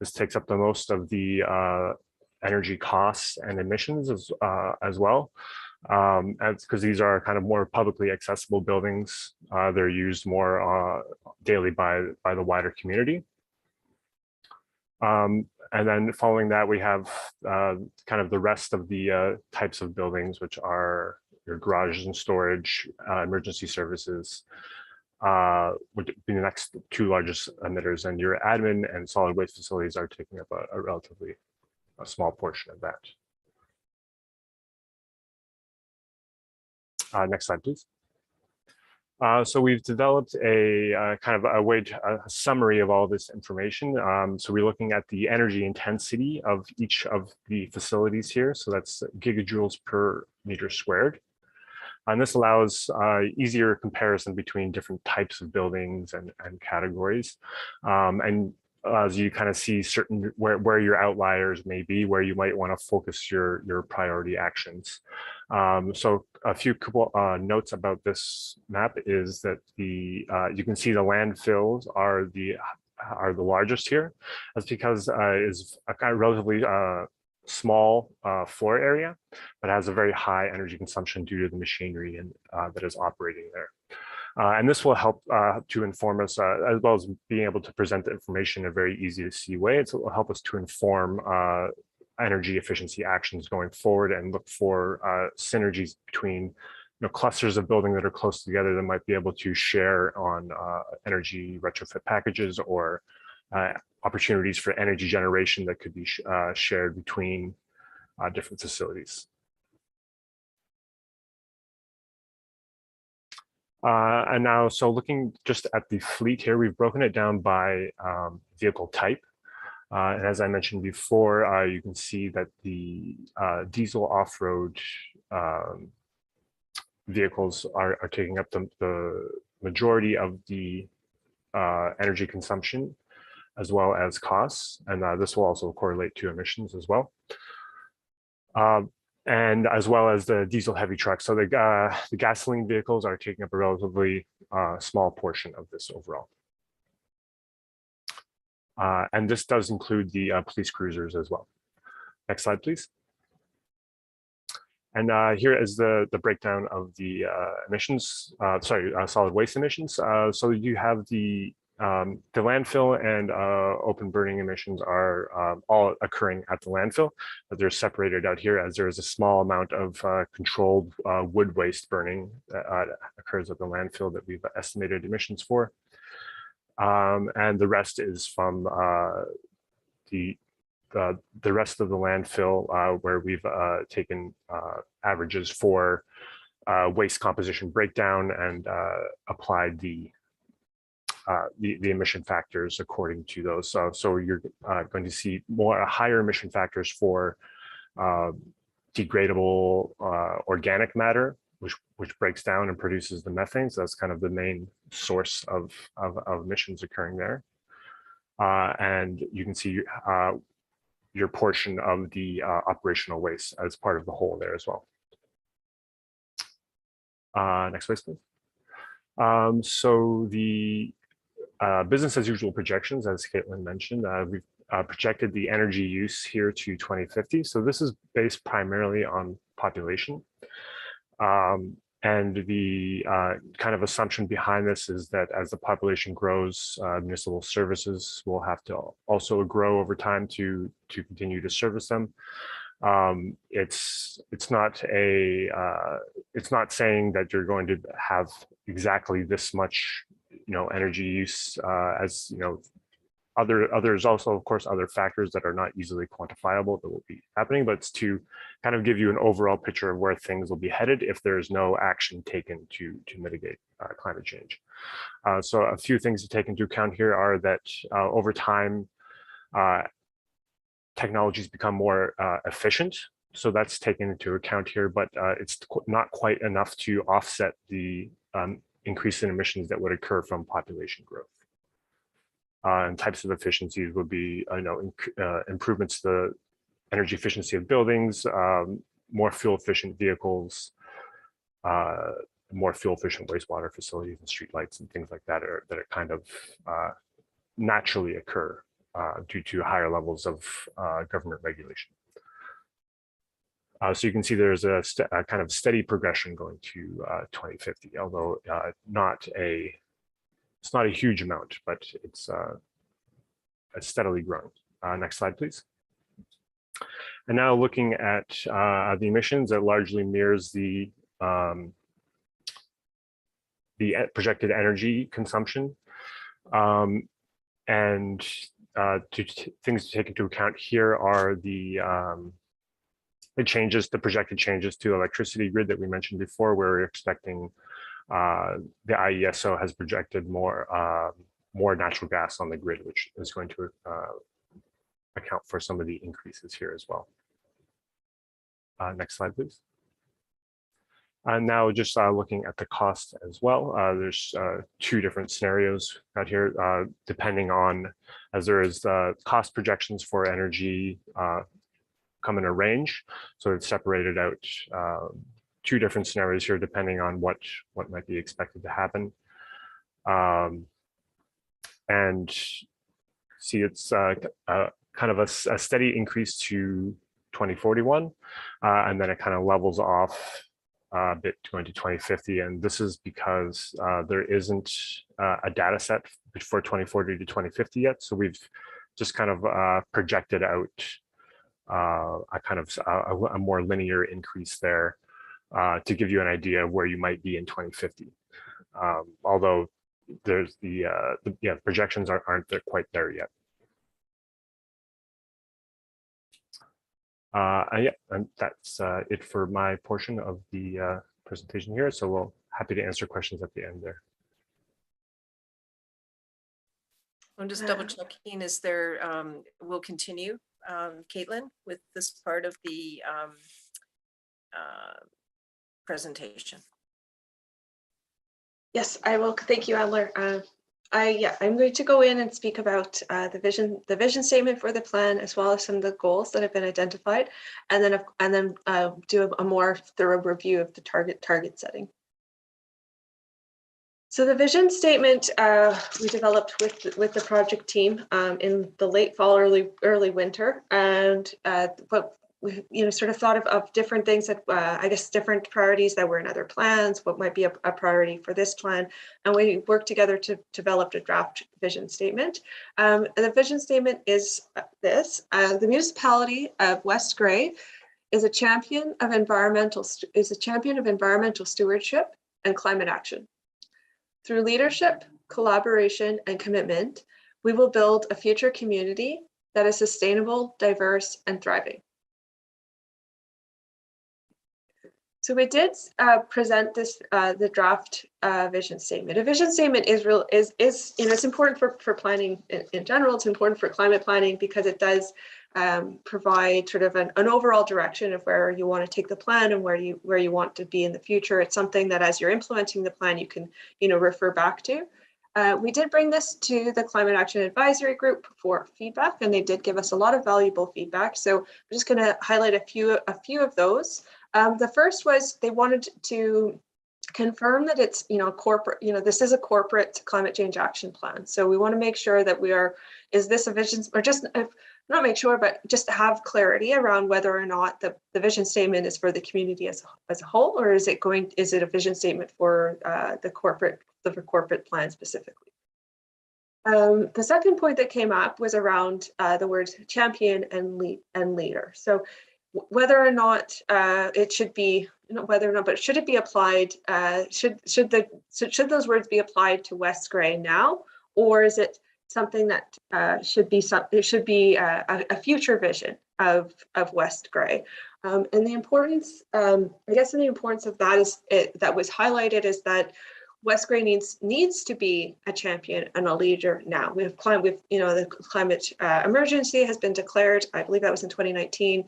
This takes up the most of the energy costs and emissions as well. Because these are kind of more publicly accessible buildings. They're used more daily by the wider community. And then following that, we have kind of the rest of the types of buildings, which are your garages and storage, emergency services, would be the next two largest emitters, and your admin and solid waste facilities are taking up a relatively small portion of that. Next slide, please. So we've developed a kind of a summary of all this information. So we're looking at the energy intensity of each of the facilities here. So that's gigajoules per meter squared. And this allows easier comparison between different types of buildings and categories. And as you kind of see certain where your outliers may be, where you might want to focus your priority actions. So a few couple notes about this map is that you can see the landfills are the largest here. That's because it's a kind of relatively small floor area, but has a very high energy consumption due to the machinery and that is operating there. And this will help to inform us, as well as being able to present the information in a very easy to see way. It will help us to inform energy efficiency actions going forward and look for synergies between clusters of buildings that are close together that might be able to share on energy retrofit packages or opportunities for energy generation that could be shared between different facilities. And now, so looking just at the fleet here, we've broken it down by vehicle type. And as I mentioned before, you can see that the diesel off-road vehicles are taking up the majority of the energy consumption as well as costs. And this will also correlate to emissions as well. And as well as the diesel heavy trucks. So the gasoline vehicles are taking up a relatively small portion of this overall. And this does include the police cruisers as well. Next slide, please. And here is the breakdown of the emissions, solid waste emissions. So you have the landfill and open burning emissions are all occurring at the landfill, but they're separated out here as there is a small amount of controlled wood waste burning that occurs at the landfill that we've estimated emissions for. And the rest is from the rest of the landfill where we've taken averages for waste composition breakdown and applied the emission factors according to those. So you're going to see higher emission factors for degradable organic matter, which breaks down and produces the methane. So that's kind of the main source of emissions occurring there. And you can see your portion of the operational waste as part of the whole there as well. Next slide, please. So the business as usual projections, as Caitlin mentioned, we've projected the energy use here to 2050. So this is based primarily on population. And the kind of assumption behind this is that as the population grows, municipal services will have to also grow over time to continue to service them. It's not saying that you're going to have exactly this much energy use as there's also, of course, other factors that are not easily quantifiable that will be happening, but it's to kind of give you an overall picture of where things will be headed if there's no action taken to mitigate climate change. So a few things to take into account here are that over time, technologies become more efficient. So that's taken into account here, but it's not quite enough to offset the increase in emissions that would occur from population growth. And types of efficiencies would be, improvements to the energy efficiency of buildings, more fuel efficient vehicles, more fuel efficient wastewater facilities and streetlights and things like that that are kind of naturally occur due to higher levels of government regulation. So you can see there's a kind of steady progression going to 2050, although it's not a huge amount, but it's steadily growing. Next slide, please. And now looking at the emissions, that largely mirrors the projected energy consumption. And things to take into account here are the projected changes to electricity grid that we mentioned before, where we're expecting the IESO has projected more natural gas on the grid, which is going to account for some of the increases here as well. Next slide, please. Now just looking at the cost as well, there's two different scenarios out here, depending on, as there is cost projections for energy come in a range. So it's separated out two different scenarios here, depending on what might be expected to happen. And see, it's kind of a steady increase to 2041, and then it kind of levels off a bit going to 2050, and this is because there isn't a data set for 2040 to 2050 yet. So we've just kind of projected out a kind of a more linear increase there to give you an idea of where you might be in 2050. Although there's the projections aren't quite there yet. And that's it for my portion of the presentation here. So we'll happy to answer questions at the end there. I'm just double checking, is there, we'll continue, Caitlin, with this part of the presentation. Yes, I will. Thank you, Adler. I'm going to go in and speak about the vision statement for the plan, as well as some of the goals that have been identified, and then do a more thorough review of the target setting. So the vision statement we developed with the project team in the late fall, early winter, and what we sort of thought of different things that I guess different priorities that were in other plans, what might be a priority for this plan, and we worked together to develop a draft vision statement. And the vision statement is this: the municipality of West Grey is a champion of environmental stewardship and climate action. Through leadership, collaboration, and commitment, we will build a future community that is sustainable, diverse, and thriving. So we did present this the draft vision statement. A vision statement is it's important for planning in general. It's important for climate planning because it does provide sort of an overall direction of where you want to take the plan and where you want to be in the future. It's something that as you're implementing the plan, you can refer back to. We did bring this to the Climate Action Advisory Group for feedback, and they did give us a lot of valuable feedback. So I'm just going to highlight a few of those. The first was they wanted to confirm that it's corporate, this is a corporate climate change action plan. So we want to make sure that is this a vision, or just not make sure, but just to have clarity around whether or not the vision statement is for the community as a whole, or is it a vision statement for the corporate plan specifically. The second point that came up was around the words champion and leader. So whether or not it should be, but should it be applied? Should those words be applied to West Grey now, or is it something that should be a future vision of West Grey? And the importance, I guess, the importance of that that was highlighted is that West Grey needs to be a champion and a leader now. The climate emergency has been declared. I believe that was in 2019.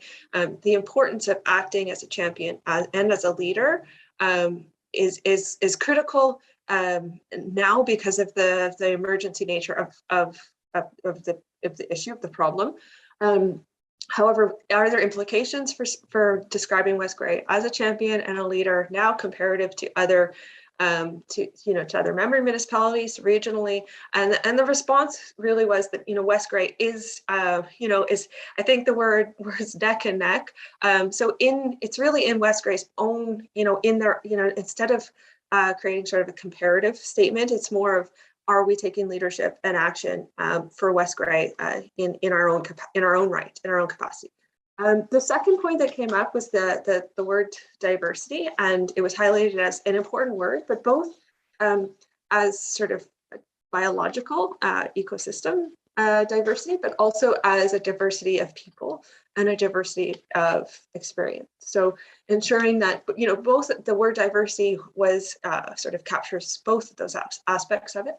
The importance of acting as a champion and as a leader is critical now because of the emergency nature of the issue, of the problem. However, are there implications for describing West Grey as a champion and a leader now comparative to other to other member municipalities regionally? And the response really was that West Grey is I think the word was neck and neck. So it's really in West Grey's own in their instead of creating sort of a comparative statement, it's more of, are we taking leadership and action for West Grey in our own right, in our own capacity? The second point that came up was the word diversity, and it was highlighted as an important word, but both as sort of biological ecosystem diversity, but also as a diversity of people and a diversity of experience. So ensuring that, both the word diversity was sort of captures both of those aspects of it.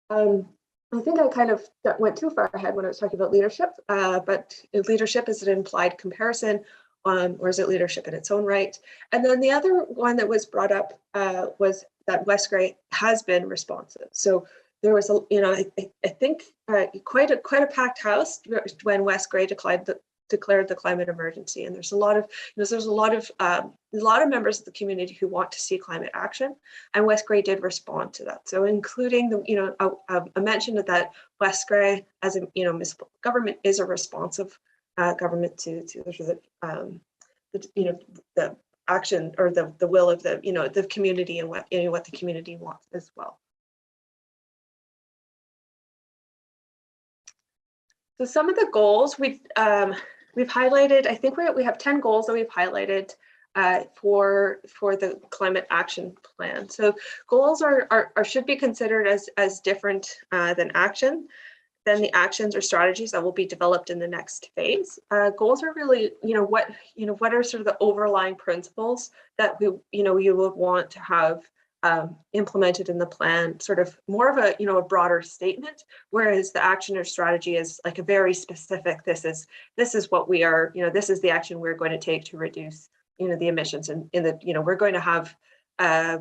I think I kind of went too far ahead when I was talking about leadership, but leadership is an implied comparison, or is it leadership in its own right? And then the other one that was brought up was that West Grey has been responsive. So there was I think quite a packed house when West Grey declared the climate emergency, and there's a lot of members of the community who want to see climate action, and West Grey did respond to that. So including a mention of that West Grey as a municipal government is a responsive government to the action or the will of the community and what the community wants as well. So some of the goals we've highlighted, I think we have 10 goals that we've highlighted for the climate action plan. So goals should be considered as different than the actions or strategies that will be developed in the next phase. Goals are really, what are sort of the overlying principles that you would want to have implemented in the plan, sort of more of a broader statement, whereas the action or strategy is like a very specific, this is what we are, this is the action we're going to take to reduce the emissions, and we're going to have a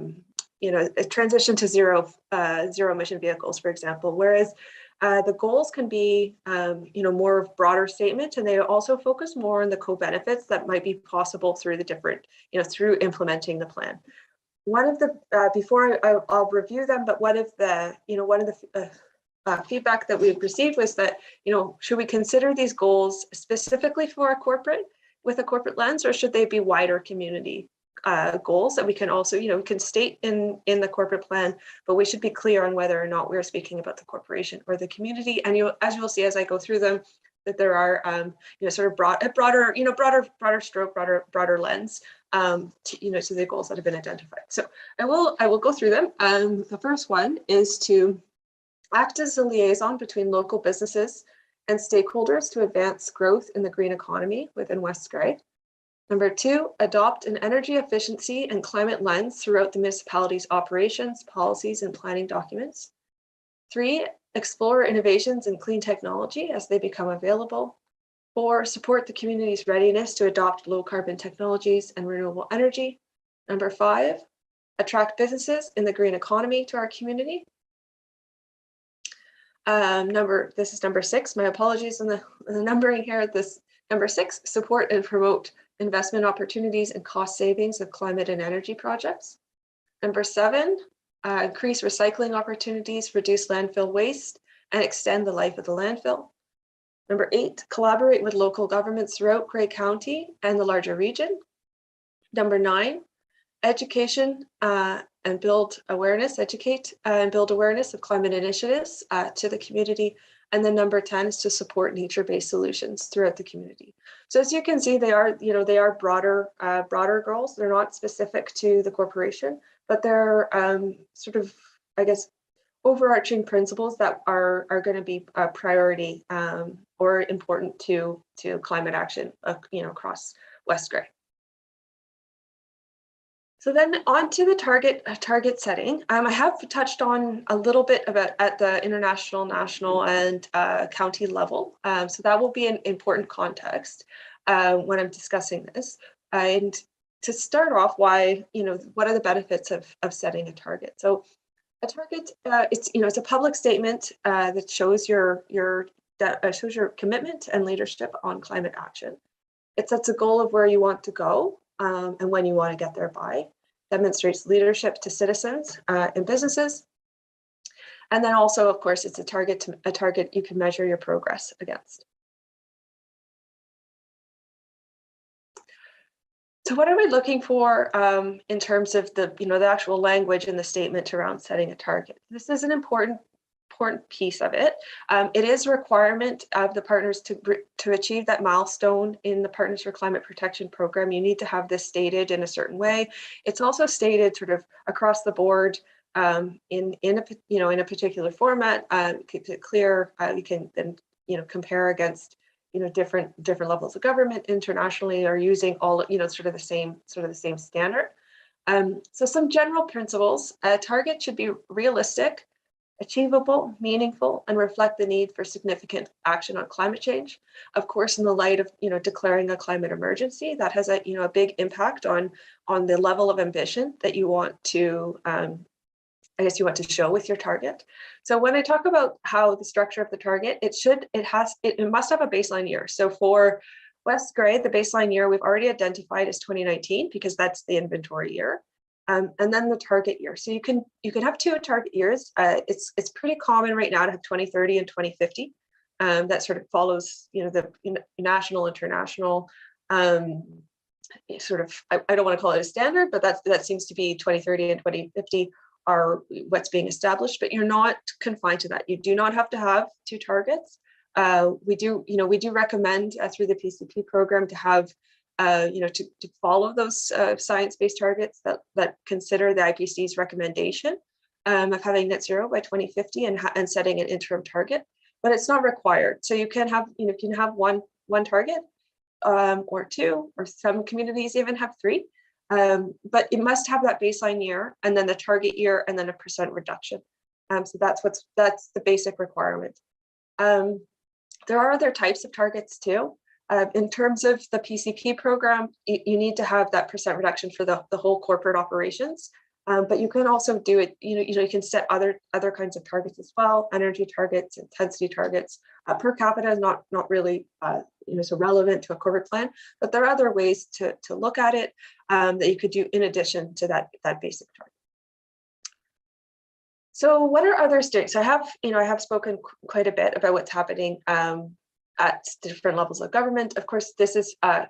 transition to zero emission vehicles, for example, whereas the goals can be more of broader statement, and they also focus more on the co-benefits that might be possible through the different through implementing the plan. One of the before I'll review them, but one of the feedback that we've received was that should we consider these goals specifically for a corporate with a corporate lens, or should they be wider community goals that we can also we can state in the corporate plan, but we should be clear on whether or not we're speaking about the corporation or the community. And as you'll see as I go through them, that there are sort of broader stroke, broader lens to the goals that have been identified. So I will go through them. The first one is to act as a liaison between local businesses and stakeholders to advance growth in the green economy within West Grey. Number 2, adopt an energy efficiency and climate lens throughout the municipality's operations, policies, and planning documents. 3, explore innovations in clean technology as they become available. 4, support the community's readiness to adopt low carbon technologies and renewable energy. Number 5, attract businesses in the green economy to our community. This is number 6. My apologies on the numbering here. This number 6, support and promote investment opportunities and cost savings of climate and energy projects. Number 7, increase recycling opportunities, reduce landfill waste, and extend the life of the landfill. Number 8, collaborate with local governments throughout Grey County and the larger region. Number 9, education and build awareness, educate and build awareness of climate initiatives to the community. And then number 10 is to support nature-based solutions throughout the community. So as you can see, they are broader goals. They're not specific to the corporation, but they're sort of, I guess, overarching principles that are going to be a priority or important to climate action, across West Grey. So then on to the target setting. I have touched on a little bit about at the international, national, and county level. So that will be an important context when I'm discussing this. And to start off, what are the benefits of setting a target? So a target, it's a public statement that shows your commitment and leadership on climate action. It sets a goal of where you want to go and when you want to get there by. Demonstrates leadership to citizens and businesses. And then also, of course, it's a target you can measure your progress against. So what are we looking for in terms of the actual language in the statement around setting a target? This is an important piece of it. It is a requirement of the partners to achieve that milestone in the Partners for Climate Protection program. You need to have this stated in a certain way. It's also stated sort of across the board in a particular format, keep it clear. You can then compare against different levels of government internationally, are using all sort of the same standard. So some general principles: a target should be realistic, achievable, meaningful, and reflect the need for significant action on climate change. Of course, in the light of declaring a climate emergency, that has a big impact on the level of ambition that you want to you want to show with your target. So when I talk about how the structure of the target, it must have a baseline year. So for West Grey, the baseline year we've already identified as 2019 because that's the inventory year. And then the target year. So you can have two target years. It's pretty common right now to have 2030 and 2050. That sort of follows the national, international sort of, I don't want to call it a standard, but that seems to be 2030 and 2050 are what's being established, but you're not confined to that. You do not have to have two targets. We do recommend through the PCP program to have, to follow those science-based targets that consider the IPCC's recommendation of having net zero by 2050 and setting an interim target, but it's not required. So you can have, one target or two, or some communities even have three. But it must have that baseline year and then the target year and then a % reduction. So that's the basic requirement. There are other types of targets too. In terms of the PCP program, you need to have that % reduction for the whole corporate operations. But you can also do it, you can set other kinds of targets as well, energy targets, intensity targets. Per capita is not really so relevant to a corporate plan, but there are other ways to look at it that you could do in addition to that basic target. So what are others doing? So I have spoken quite a bit about what's happening at different levels of government. Of course, this is, my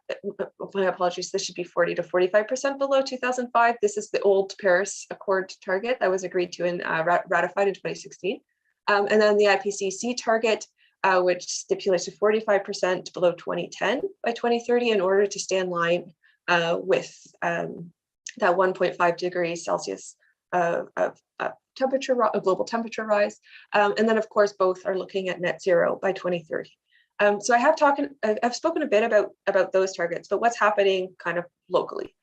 apologies, this should be 40 to 45% below 2005. This is the old Paris Accord target that was agreed to and ratified in 2016. And then the IPCC target, which stipulates to 45% below 2010 by 2030 in order to stay in line with that 1.5 degrees Celsius of global temperature rise. And then, of course, both are looking at net zero by 2030. So I've spoken a bit about those targets, but what's happening kind of locally.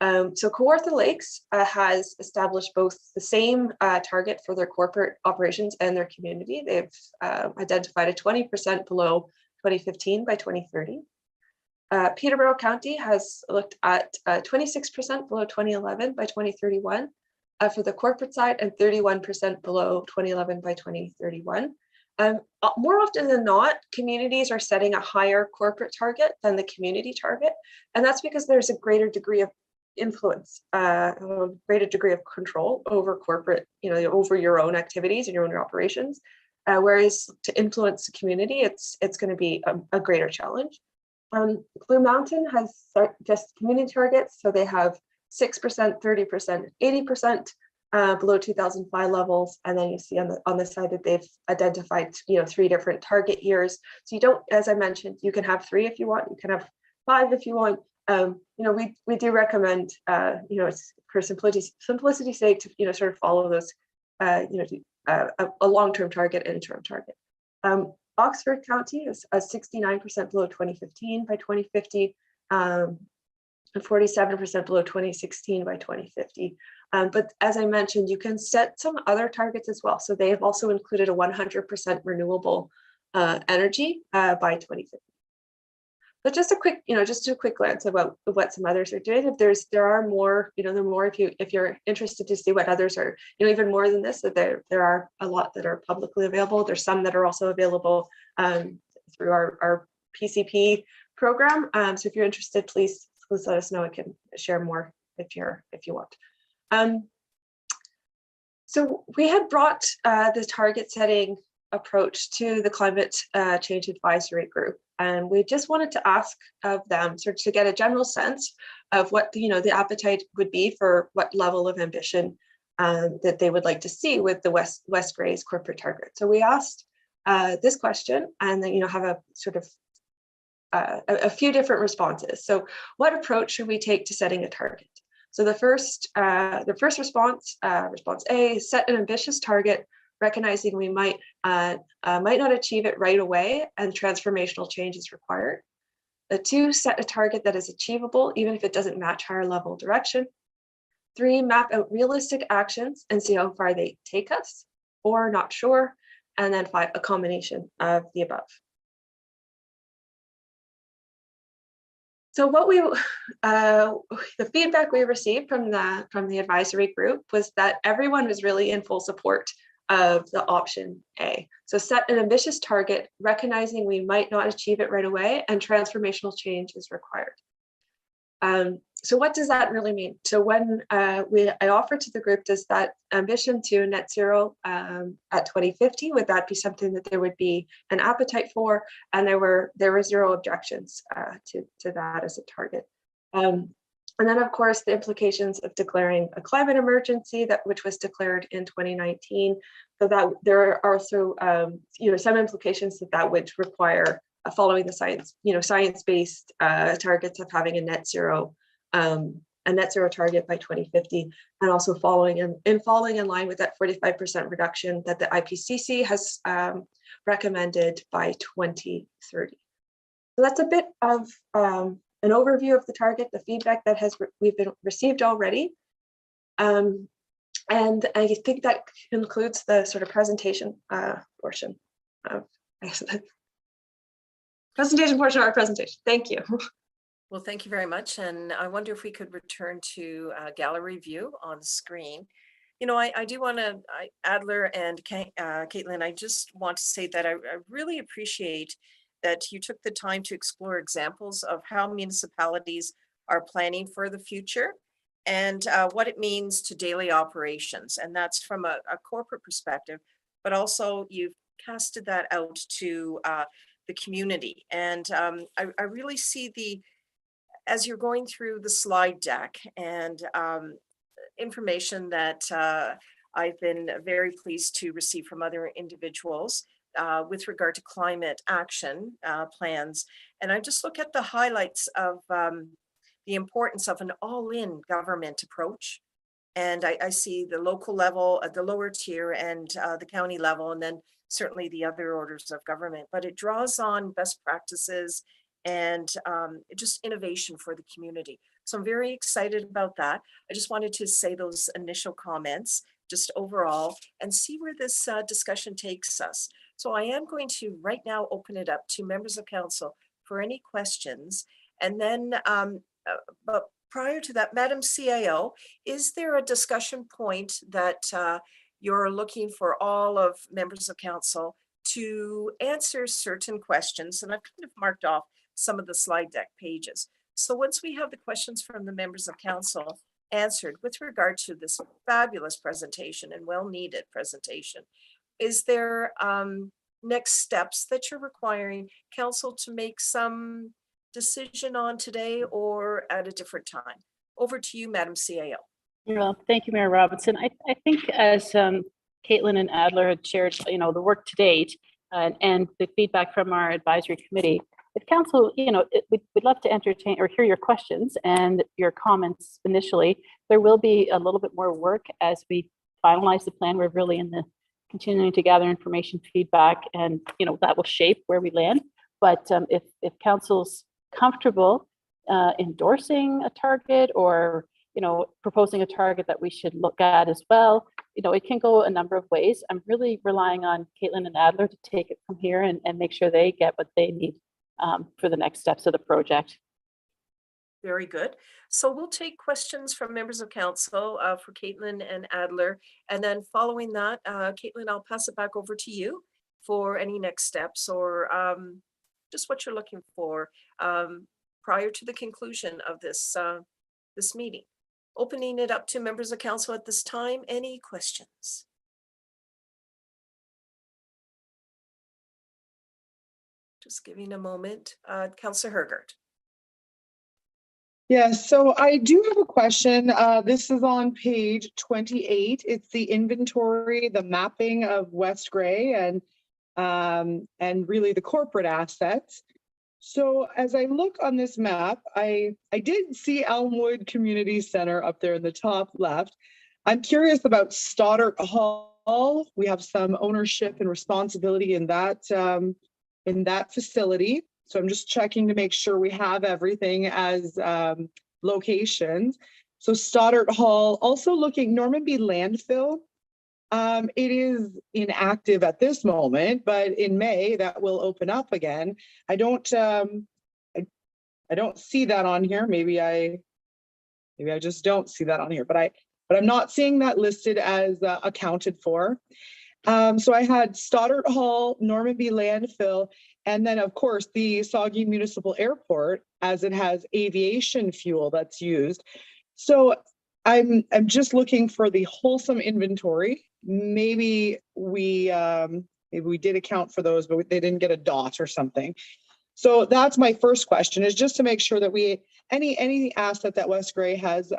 So Kawartha Lakes has established both the same target for their corporate operations and their community. They've identified a 20% below 2015 by 2030. Peterborough County has looked at 26% below 2011 by 2031 for the corporate side and 31% below 2011 by 2031. More often than not, communities are setting a higher corporate target than the community target. And that's because there's a greater degree of influence, a greater degree of control over corporate, over your own activities and your own operations. Whereas to influence the community, it's going to be a greater challenge. Blue Mountain has just community targets. So they have 6%, 30%, 80%. Below 2005 levels, and then you see on the side that they've identified 3 different target years. So you don't, as I mentioned, you can have 3 if you want, you can have 5 if you want. We do recommend it's for simplicity's sake to sort of follow those a long-term target and interim target. Oxford County is 69% below 2015 by 2050, and 47% below 2016 by 2050. But as I mentioned, you can set some other targets as well. So they have also included a 100% renewable energy by 2050. But just a quick glance about what some others are doing. There are more, there are more if you're interested to see what others are, even more than this. That there are a lot that are publicly available. There's some that are also available through our PCP program. So if you're interested, please let us know. I can share more if you want. So we had brought the target setting approach to the climate change advisory group, and we just wanted to ask of them sort of to get a general sense of what the appetite would be for what level of ambition that they would like to see with the West Grey's corporate target. So we asked this question, and then have a sort of a few different responses. So what approach should we take to setting a target? So the first response, response A, set an ambitious target, recognizing we might not achieve it right away and transformational change is required. The 2, set a target that is achievable, even if it doesn't match higher level direction. 3, map out realistic actions and see how far they take us, or not sure. And then 5, a combination of the above. So what the feedback we received from the advisory group was that everyone was really in full support of the option A. So set an ambitious target, recognizing we might not achieve it right away and transformational change is required. So what does that really mean? So when I offered to the group, does that ambition to net zero at 2050, would that be something that there would be an appetite for? And there were 0 objections to that as a target. And then, of course, the implications of declaring a climate emergency, which was declared in 2019. So that there are also, some implications that would require following the science-based targets of having a net zero target by 2050, and also falling in line with that 45% reduction that the IPCC has recommended by 2030. So that's a bit of an overview of the target, the feedback that we've been received already. And I think that concludes the sort of presentation portion of our presentation. Thank you. Well, thank you very much. And I wonder if we could return to gallery view on screen. I do want to, Adler and Caitlin, I just want to say that I really appreciate that you took the time to explore examples of how municipalities are planning for the future and what it means to daily operations. And that's from a corporate perspective, but also you've casted that out to the community. And I really see as you're going through the slide deck and information that I've been very pleased to receive from other individuals with regard to climate action plans. And I just look at the highlights of the importance of an all-in government approach. And I see the local level at the lower tier and the county level, and then certainly the other orders of government. But it draws on best practices and just innovation for the community. So I'm very excited about that. I just wanted to say those initial comments just overall and see where this discussion takes us. So I am going to right now open it up to members of council for any questions. And then, but prior to that, Madam CAO, is there a discussion point that you're looking for all of members of council to answer certain questions? And I've kind of marked off some of the slide deck pages. So once we have the questions from the members of council answered with regard to this fabulous presentation and well-needed presentation, is there next steps that you're requiring council to make some decision on today or at a different time? Over to you, Madam CAO. Well, thank you, Mayor Robinson. I think as Caitlin and Adler had shared, the work to date and the feedback from our advisory committee, if council, we'd love to entertain or hear your questions and your comments initially. There will be a little bit more work as we finalize the plan. We're really in the continuing to gather information, feedback, and that will shape where we land. But if council's comfortable endorsing a target or proposing a target that we should look at as well, it can go a number of ways. I'm really relying on Caitlin and Adler to take it from here and make sure they get what they need for the next steps of the project. Very good. So we'll take questions from members of council for Caitlin and Adler. And then following that, Caitlin, I'll pass it back over to you for any next steps or just what you're looking for prior to the conclusion of this, this meeting. Opening it up to members of council at this time. Any questions? Just giving a moment. Councillor Hergert. Yes, so I do have a question. This is on page 28. It's the inventory, the mapping of West Grey and really the corporate assets. So as I look on this map, I did see Elmwood Community Center up there in the top left. I'm curious about Stoddart Hall. We have some ownership and responsibility in that facility. So I'm just checking to make sure we have everything as locations. So Stoddart Hall, also looking Normanby landfill. It is inactive at this moment, but in May that will open up again. I don't see that on here. Maybe I just don't see that on here, but I'm not seeing that listed as accounted for. So I had Stoddart Hall, Normanby landfill, and then of course the Saugeen Municipal Airport, as it has aviation fuel that's used. So I'm just looking for the wholesome inventory. Maybe we did account for those, but they didn't get a dot or something. So that's my first question, is just to make sure that any asset that West Grey has,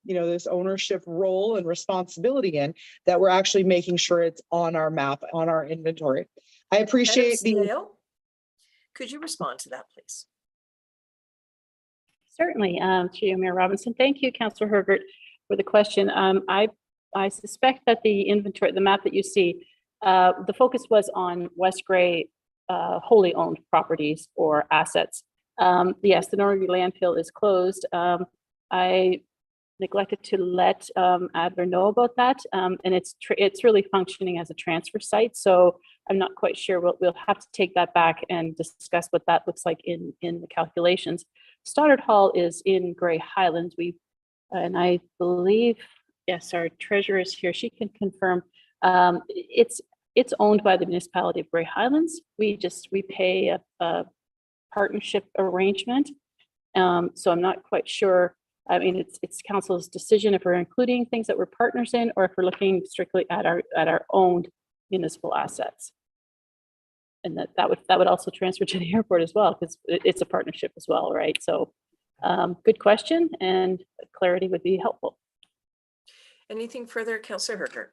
this ownership role and responsibility in, that we're actually making sure it's on our map, on our inventory. I appreciate CAO, could you respond to that, please? Certainly, Chair Mayor Robinson. Thank you, Councillor Hergert, for the question. I suspect that the inventory, the map that you see, the focus was on West Grey wholly owned properties or assets. Yes, the Normanby landfill is closed. I neglected to let Adler know about that, and it's really functioning as a transfer site. So I'm not quite sure. We'll have to take that back and discuss what that looks like in the calculations. Stoddart Hall is in Grey Highlands. And I believe, yes, our treasurer is here. She can confirm. It's owned by the municipality of Grey Highlands. We pay a partnership arrangement. So I'm not quite sure. I mean, it's council's decision if we're including things that we're partners in, or if we're looking strictly at our owned municipal assets. And that would also transfer to the airport as well, because it's a partnership as well, right? So good question, and clarity would be helpful. Anything further, Councillor Hergert?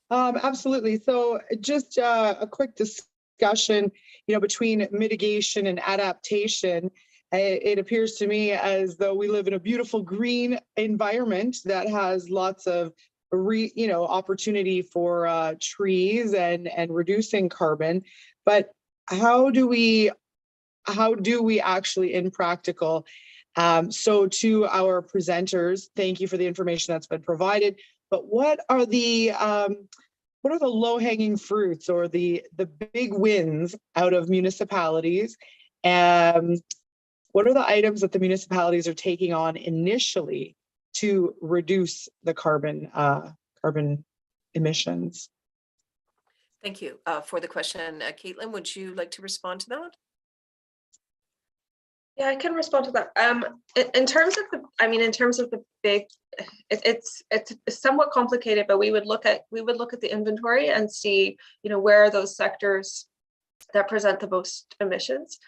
Absolutely. So just a quick discussion, between mitigation and adaptation. It appears to me as though we live in a beautiful green environment that has lots of opportunity for trees and reducing carbon. But how do we actually in practical? So to our presenters, thank you for the information that's been provided. But what are the low-hanging fruits or the big wins out of municipalities? What are the items that the municipalities are taking on initially to reduce the carbon emissions? Thank you for the question. Caitlin, would you like to respond to that? Yeah, I can respond to that. In terms of the big, it's somewhat complicated, but we would look at the inventory and see, where are those sectors that present the most emissions.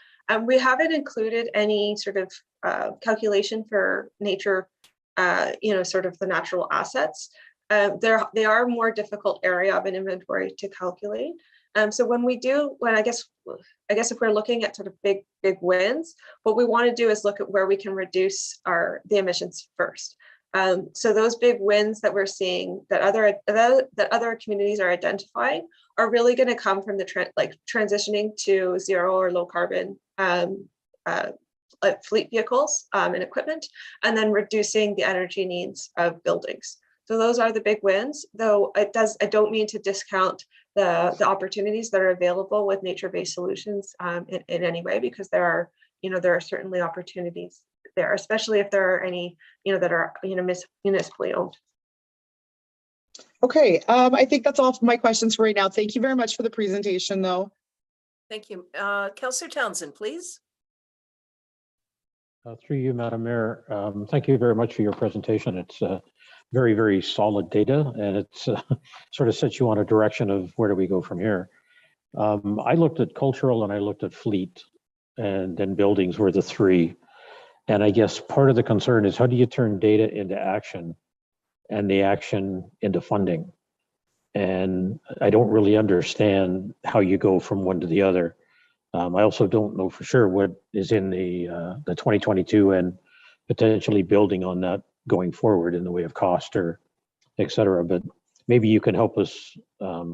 We haven't included any sort of calculation for nature, sort of the natural assets. They are a more difficult area of an inventory to calculate. So I guess if we're looking at sort of big wins, what we want to do is look at where we can reduce the emissions first. So those big wins that we're seeing that other communities are identifying are really going to come from the transitioning to zero or low carbon fleet vehicles and equipment, and then reducing the energy needs of buildings. So those are the big wins, though I don't mean to discount the opportunities that are available with nature-based solutions in any way, because there are certainly opportunities there, especially if there are any that are municipally owned. Okay, I think that's all for my questions for right now. Thank you very much for the presentation, though. Thank you. Councillor Townsend, please. Through you, Madam Mayor, thank you very much for your presentation. It's very, very solid data, and it's sort of sets you on a direction of where do we go from here. I looked at cultural and I looked at fleet, and then buildings were the three. And I guess part of the concern is, how do you turn data into action and the action into funding? And I don't really understand how you go from one to the other. I also don't know for sure what is in the 2022 and potentially building on that going forward in the way of cost or et cetera. But maybe you can help us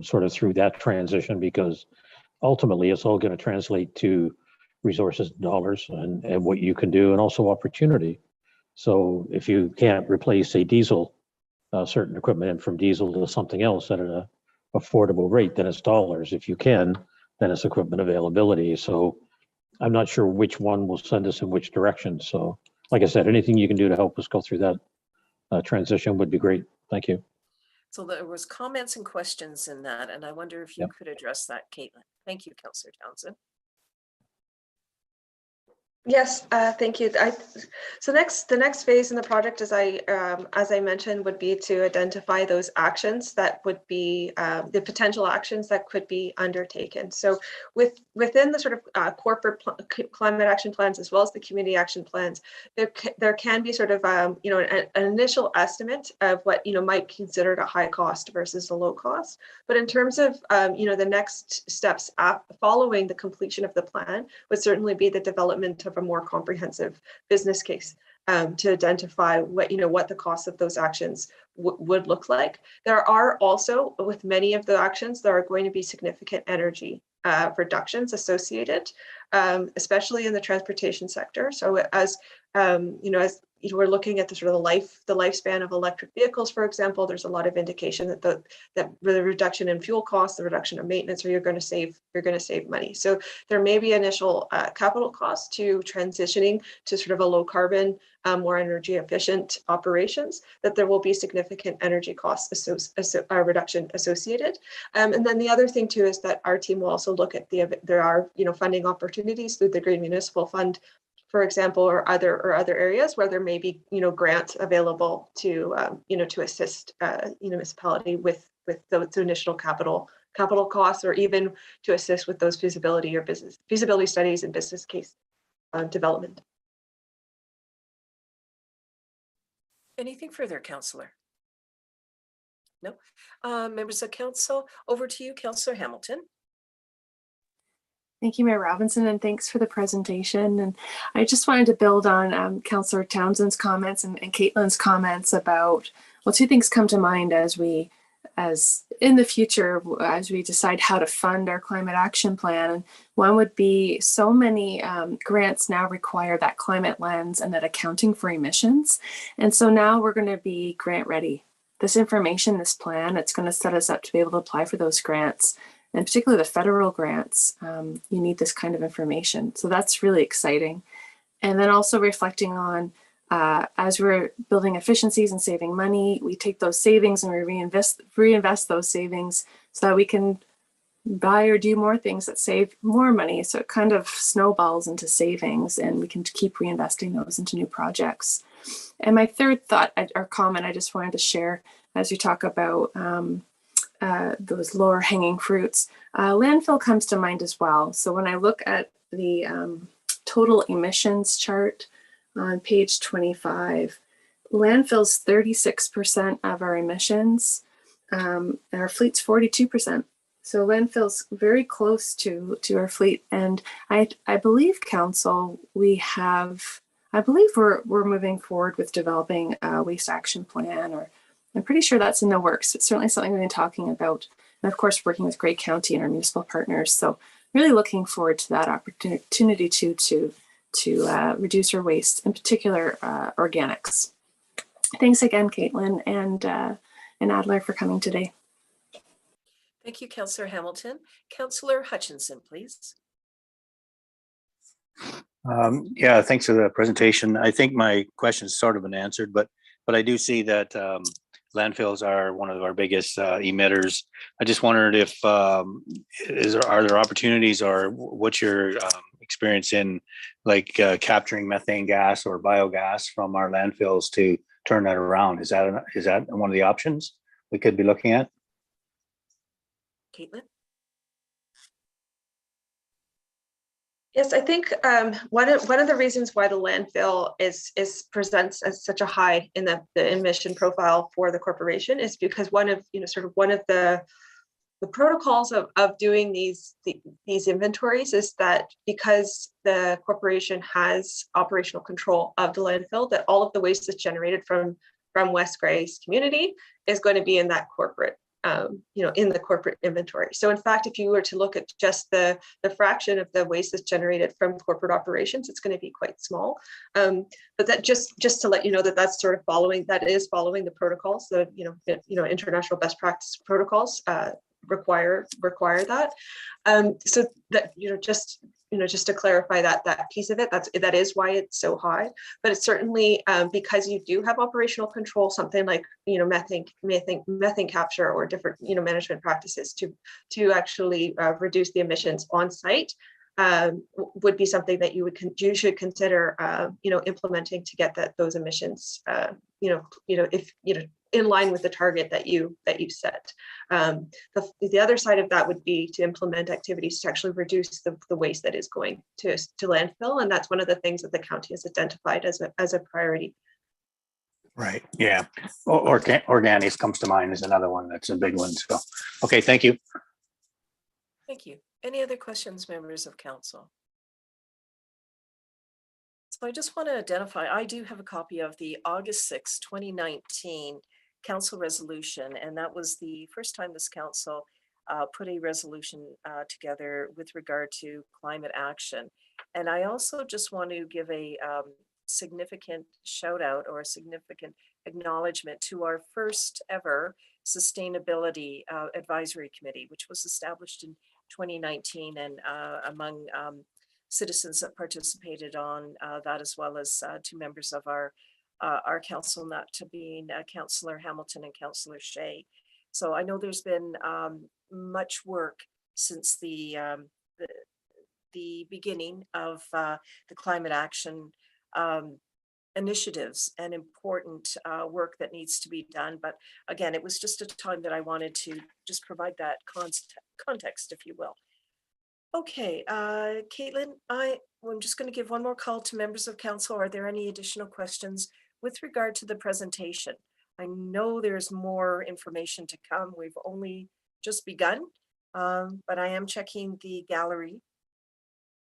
sort of through that transition, because ultimately it's all going to translate to resources, dollars, and what you can do, and also opportunity. So if you can't replace a diesel, certain equipment from diesel to something else at an affordable rate, then it's dollars. If you can, then it's equipment availability. So I'm not sure which one will send us in which direction. So like I said, anything you can do to help us go through that transition would be great. Thank you. So there was comments and questions in that, and I wonder if you Yep. could address that, Caitlin. Thank you, Councillor Townsend. Yes, thank you. So the next phase in the project, as I mentioned, would be to identify those actions that would be the potential actions that could be undertaken. So within the sort of corporate climate action plans, as well as the community action plans, there can be sort of an initial estimate of what might be considered a high cost versus a low cost. But in terms of the next steps following the completion of the plan would certainly be the development of a more comprehensive business case to identify what the cost of those actions would look like. There are also, with many of the actions, there are going to be significant energy reductions associated, especially in the transportation sector. So as we're looking at the sort of the lifespan of electric vehicles, for example, there's a lot of indication that the reduction in fuel costs, the reduction of maintenance, or you're going to save money. So there may be initial capital costs to transitioning to sort of a low carbon, more energy efficient operations, that there will be significant energy costs reduction associated. And then the other thing too is that our team will also look at there are funding opportunities through the Green Municipal Fund, for example, or other areas where there may be grants available to to assist municipality with those initial capital costs, or even to assist with those feasibility studies and business case development. Anything further, Councillor? No. Members of Council, over to you, Councillor Hamilton. Thank you, Mayor Robinson, and thanks for the presentation. And I just wanted to build on Councillor Townsend's comments and Caitlin's comments about, well, two things come to mind as in the future, as we decide how to fund our climate action plan. And one would be, so many grants now require that climate lens and that accounting for emissions. And so now we're going to be grant ready. This information, this plan, it's going to set us up to be able to apply for those grants. And particularly the federal grants, you need this kind of information. So that's really exciting. And then also reflecting on, as we're building efficiencies and saving money, we take those savings and we reinvest those savings so that we can buy or do more things that save more money. So it kind of snowballs into savings, and we can keep reinvesting those into new projects. And my third thought or comment I just wanted to share, as you talk about those lower hanging fruits, landfill comes to mind as well. So when I look at the total emissions chart on page 25, landfills 36% of our emissions, and our fleet's 42%. So landfills very close to our fleet. And I believe, Council, I believe we're moving forward with developing a waste action plan, or I'm pretty sure that's in the works. It's certainly something we've been talking about. And of course, working with Grey County and our municipal partners. So really looking forward to that opportunity to reduce our waste, in particular organics. Thanks again, Caitlin and Adler, for coming today. Thank you, Councillor Hamilton. Councillor Hutchinson, please. Yeah, thanks for the presentation. I think my question has sort of been answered, but I do see that landfills are one of our biggest emitters. I just wondered if are there opportunities, or what's your experience in capturing methane gas or biogas from our landfills to turn that around? Is that one of the options we could be looking at? Caitlin? Yes, I think one of the reasons why the landfill presents as such a high in the emission profile for the corporation is because one of the protocols of doing these inventories is that because the corporation has operational control of the landfill, that all of the waste that's generated from West Grey's community is going to be in that corporate, in the corporate inventory. So in fact, if you were to look at just the fraction of the waste that's generated from corporate operations, it's going to be quite small. But that just to let you know that that's sort of following the protocols, the international best practice protocols require that. So that just to clarify that piece of it, that is why it's so high. But it's certainly because you do have operational control, something like methane capture or different management practices to actually reduce the emissions on site would be something that you should consider implementing to get those emissions in line with the target that you set. The other side of that would be to implement activities to actually reduce the waste that is going to landfill, and that's one of the things that the county has identified as a priority. Right. Yeah. Organics comes to mind as another one. That's a big one. So, okay. Thank you. Thank you. Any other questions, members of council? So I just want to identify, I do have a copy of the August 6, 2019 council resolution, and that was the first time this council put a resolution together with regard to climate action. And I also just want to give a significant shout out or a significant acknowledgement to our first ever sustainability advisory committee, which was established in 2019, and among citizens that participated on that, as well as two members of our council, not to being Councillor Hamilton and Councillor Shea. So I know there's been much work since the beginning of the climate action initiatives and important work that needs to be done. But again, it was just a time that I wanted to just provide that context, if you will. Okay, Caitlin, I'm just going to give one more call to members of council. Are there any additional questions with regard to the presentation? I know there's more information to come. We've only just begun, but I am checking the gallery.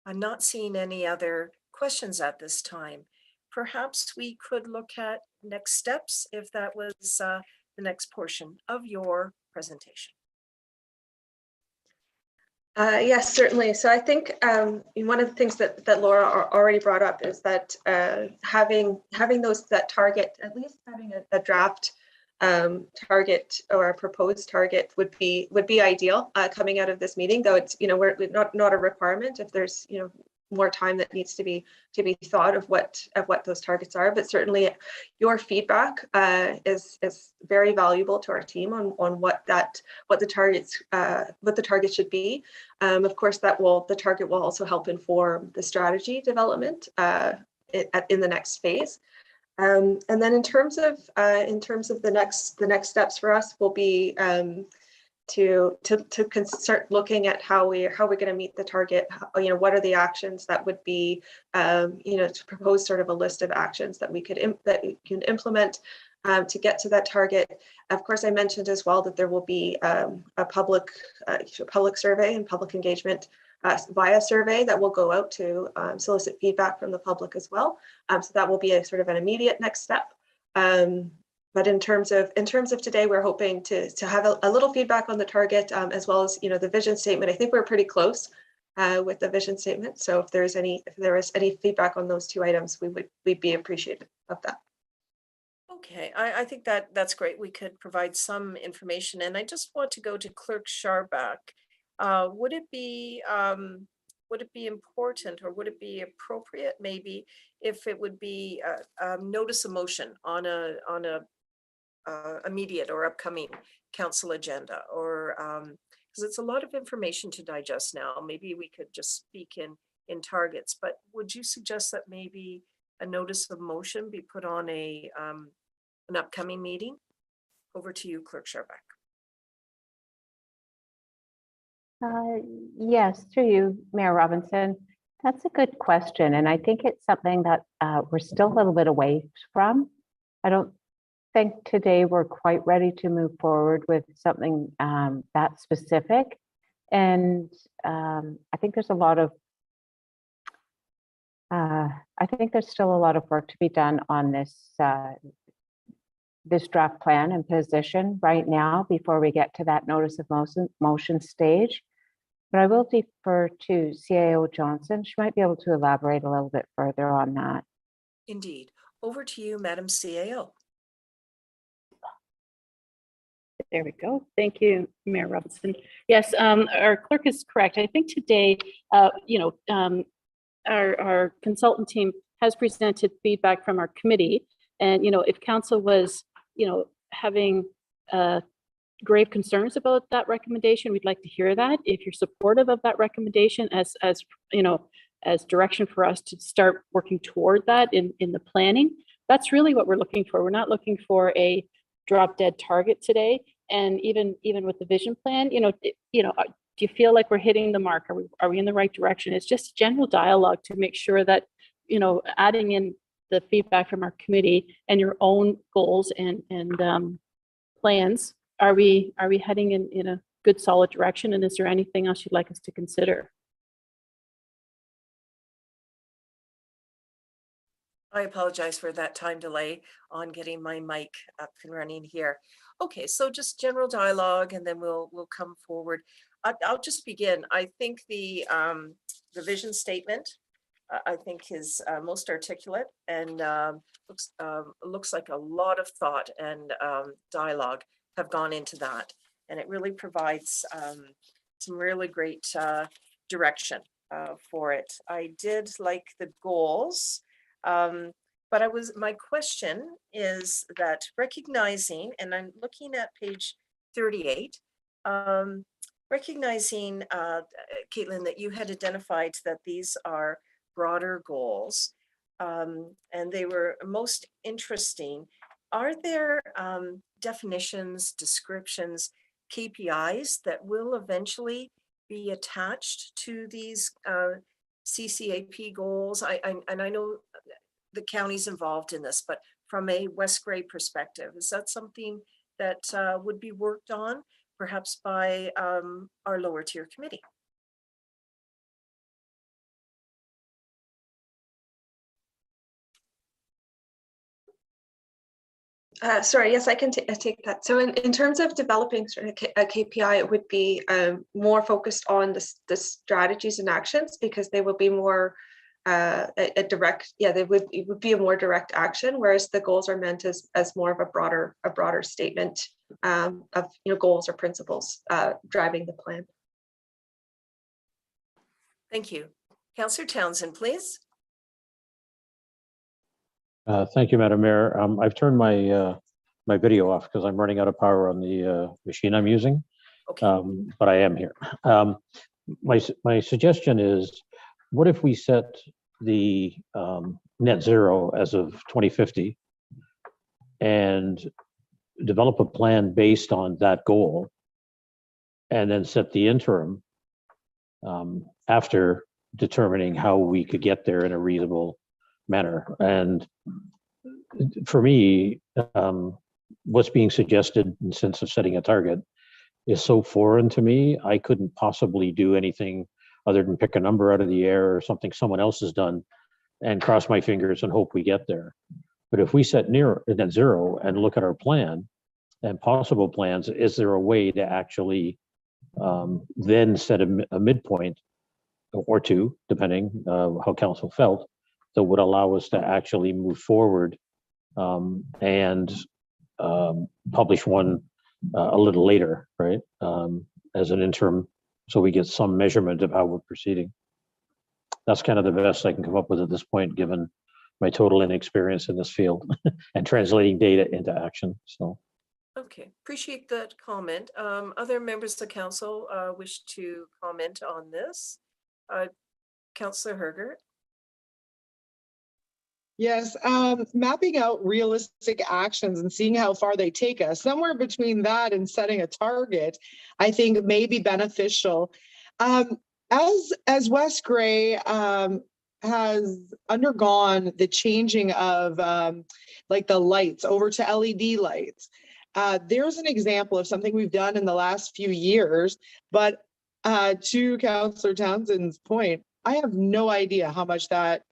I'm not seeing any other questions at this time. Perhaps we could look at next steps if that was the next portion of your presentation. Yes, certainly. So I think one of the things that Laura already brought up is that having that target, at least having a draft target or a proposed target would be ideal coming out of this meeting. Though it's we're not a requirement if there's more time that needs to be thought of what those targets are. But certainly your feedback is very valuable to our team on what the targets should be. Of course, the target will also help inform the strategy development in the next phase. And then in terms of the next steps for us will be to start looking at how we're going to meet the target. What are the actions that would be to propose sort of a list of actions that we can implement to get to that target. Of course, I mentioned as well that there will be a public survey and public engagement via survey that will go out to solicit feedback from the public as well. So that will be a sort of an immediate next step. But in terms of today, we're hoping to have a little feedback on the target as well as the vision statement. I think we're pretty close with the vision statement. So if there is any feedback on those two items, we'd be appreciative of that. Okay, I think that's great. We could provide some information, and I just want to go to Clerk Scharbeck. Would it be important, or would it be appropriate maybe if it would be notice a motion on a immediate or upcoming council agenda, or because it's a lot of information to digest now. Maybe we could just speak in targets, but would you suggest that maybe a notice of motion be put on an upcoming meeting? Over to you, Clerk Scharbeck. Yes, through you, Mayor Robinson. That's a good question, and I think it's something that we're still a little bit away from. I don't think today we're quite ready to move forward with something that specific. And I think there's a lot of, I think there's still a lot of work to be done on this this draft plan and position right now before we get to that notice of motion stage. But I will defer to CAO Johnson. She might be able to elaborate a little bit further on that. Indeed. Over to you, Madam CAO. There we go. Thank you, Mayor Robinson. Yes, our clerk is correct. I think today, our consultant team has presented feedback from our committee. And, if council was, having grave concerns about that recommendation, we'd like to hear that. If you're supportive of that recommendation as direction for us to start working toward that in the planning, that's really what we're looking for. We're not looking for a drop dead target today. And even with the vision plan, do you feel like we're hitting the mark? Are we in the right direction? It's just general dialogue to make sure that, adding in the feedback from our committee and your own goals and plans, are we heading in a good solid direction? And is there anything else you'd like us to consider? I apologize for that time delay on getting my mic up and running here. Okay, so just general dialogue, and then we'll come forward. I'll just begin. I think the vision statement, I think, is most articulate and looks like a lot of thought and dialogue have gone into that, and it really provides some really great direction for it. I did like the goals. But my question is that recognizing, and I'm looking at page 38, recognizing, Caitlin, that you had identified that these are broader goals, and they were most interesting. Are there definitions, descriptions, KPIs that will eventually be attached to these CCAP goals? And I know the county's involved in this, but from a West Grey perspective, is that something that would be worked on perhaps by our lower tier committee? Sorry, yes, I can take that. So in terms of developing sort of a KPI, it would be more focused on the strategies and actions, because they will be more a direct, it would be a more direct action, whereas the goals are meant as more of a broader statement of goals or principles driving the plan. Thank you. Councillor Townsend, please. Thank you, Madam Mayor. I've turned my my video off because I'm running out of power on the machine I'm using. Okay. But I am here. My suggestion is, what if we set the net zero as of 2050 and develop a plan based on that goal, and then set the interim after determining how we could get there in a reasonable manner. And for me, what's being suggested in the sense of setting a target is so foreign to me. I couldn't possibly do anything other than pick a number out of the air or something someone else has done and cross my fingers and hope we get there. But if we set near net zero and look at our plan and possible plans, is there a way to actually then set a midpoint or two, depending how council felt, that would allow us to actually move forward and publish one a little later, right? As an interim, so we get some measurement of how we're proceeding. That's kind of the best I can come up with at this point, given my total inexperience in this field and translating data into action. So. Okay, appreciate that comment. Other members of the council wish to comment on this. Councillor Hergert. Yes, mapping out realistic actions and seeing how far they take us, somewhere between that and setting a target, I think may be beneficial. As West Grey, has undergone the changing of like the lights over to LED lights. There's an example of something we've done in the last few years, but to Councillor Townsend's point, I have no idea how much that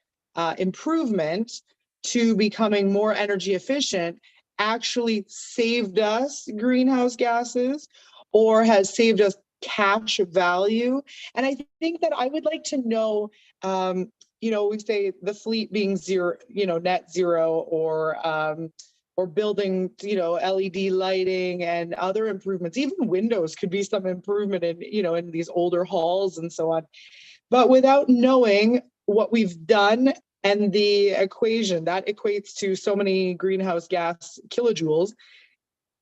improvement to becoming more energy efficient actually saved us greenhouse gases or has saved us cash value. And I think that I would like to know, you know, we say the fleet being zero, you know, net zero, or building, you know, LED lighting and other improvements. Even windows could be some improvement in, you know, in these older halls and so on. But without knowing what we've done and the equation that equates to so many greenhouse gas kilojoules,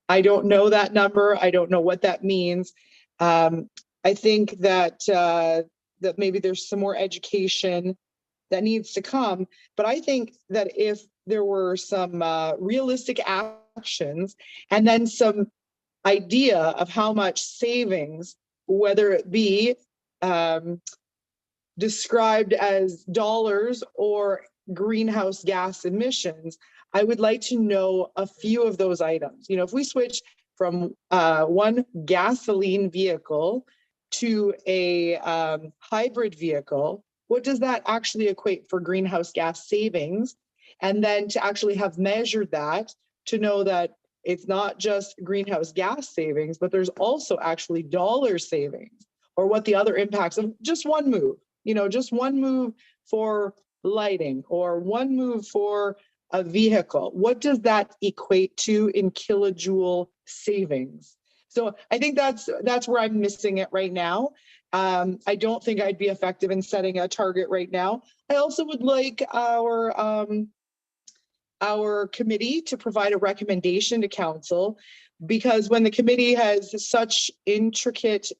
I don't know that number. I don't know what that means. I think that that maybe there's some more education that needs to come. But I think that if there were some realistic actions and then some idea of how much savings, whether it be described as dollars or greenhouse gas emissions, I would like to know a few of those items. You know, if we switch from one gasoline vehicle to a hybrid vehicle, what does that actually equate for greenhouse gas savings? And then to actually have measured that, to know that it's not just greenhouse gas savings, but there's also actually dollar savings, or what the other impacts of just one move, you know, just one move for lighting or one move for a vehicle. What does that equate to in kilojoule savings? So I think that's where I'm missing it right now. I don't think I'd be effective in setting a target right now. I also would like our committee to provide a recommendation to council, because when the committee has such intricate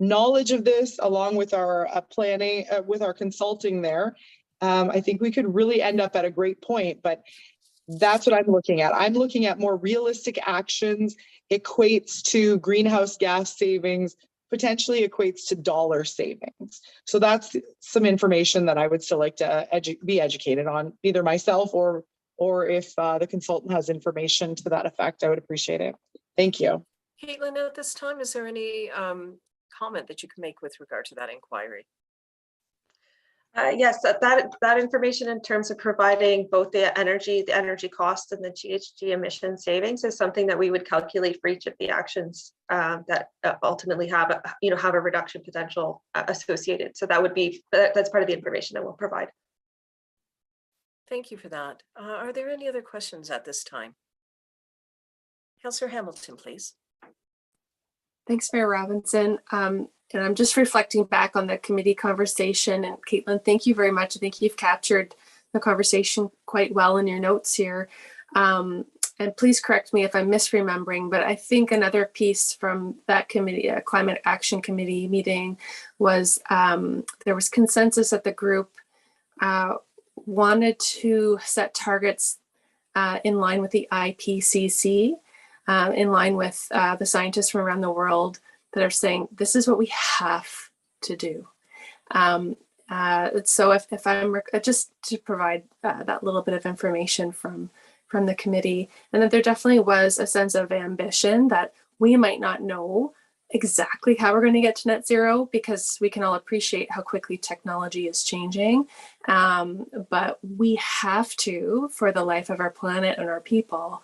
knowledge of this, along with our planning, with our consulting there, I think we could really end up at a great point. But that's what I'm looking at. I'm looking at more realistic actions, equates to greenhouse gas savings, potentially equates to dollar savings. So that's some information that I would still like to be educated on, either myself or if the consultant has information to that effect, I would appreciate it. Thank you. Caitlin, at this time, is there any comment that you can make with regard to that inquiry? Yes, that information in terms of providing both the energy cost and the GHG emission savings is something that we would calculate for each of the actions that ultimately have a reduction potential associated. So that's part of the information that we'll provide. Thank you for that. Are there any other questions at this time? Councillor Hamilton, please. Thanks, Mayor Robinson. And I'm just reflecting back on the committee conversation. And Caitlin, thank you very much. I think you've captured the conversation quite well in your notes here. And please correct me if I'm misremembering, but I think another piece from that committee, Climate Action Committee meeting, was there was consensus that the group wanted to set targets in line with the IPCC, in line with the scientists from around the world that are saying this is what we have to do. So if I'm just to provide that little bit of information from the committee, and that there definitely was a sense of ambition that we might not know exactly how we're going to get to net zero, because we can all appreciate how quickly technology is changing. But we have to, for the life of our planet and our people,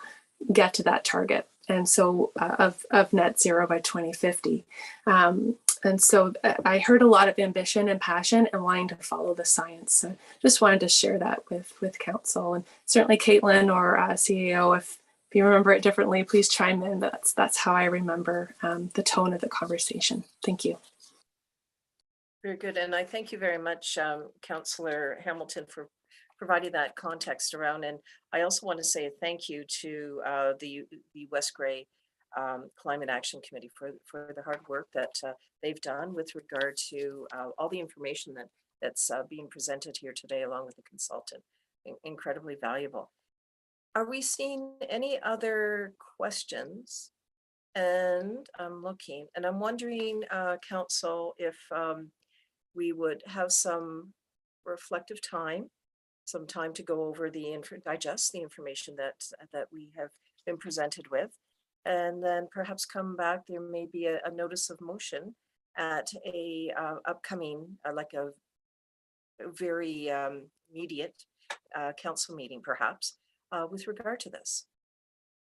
get to that target. And so of net zero by 2050. And so I heard a lot of ambition and passion and wanting to follow the science. So just wanted to share that with council, and certainly Caitlin or CAO, if you remember it differently, please chime in. That's how I remember the tone of the conversation. Thank you. Very good. And I thank you very much, Councillor Hamilton, for providing that context around. And I also want to say a thank you to the West Grey Climate Action Committee for the hard work that they've done with regard to all the information that's being presented here today, along with the consultant. Incredibly valuable. Are we seeing any other questions? And I'm looking, and I'm wondering, Council, if we would have some reflective time, some time to go over digest the information that we have been presented with, and then perhaps come back. There may be a notice of motion at a upcoming, like a very immediate council meeting, perhaps, with regard to this.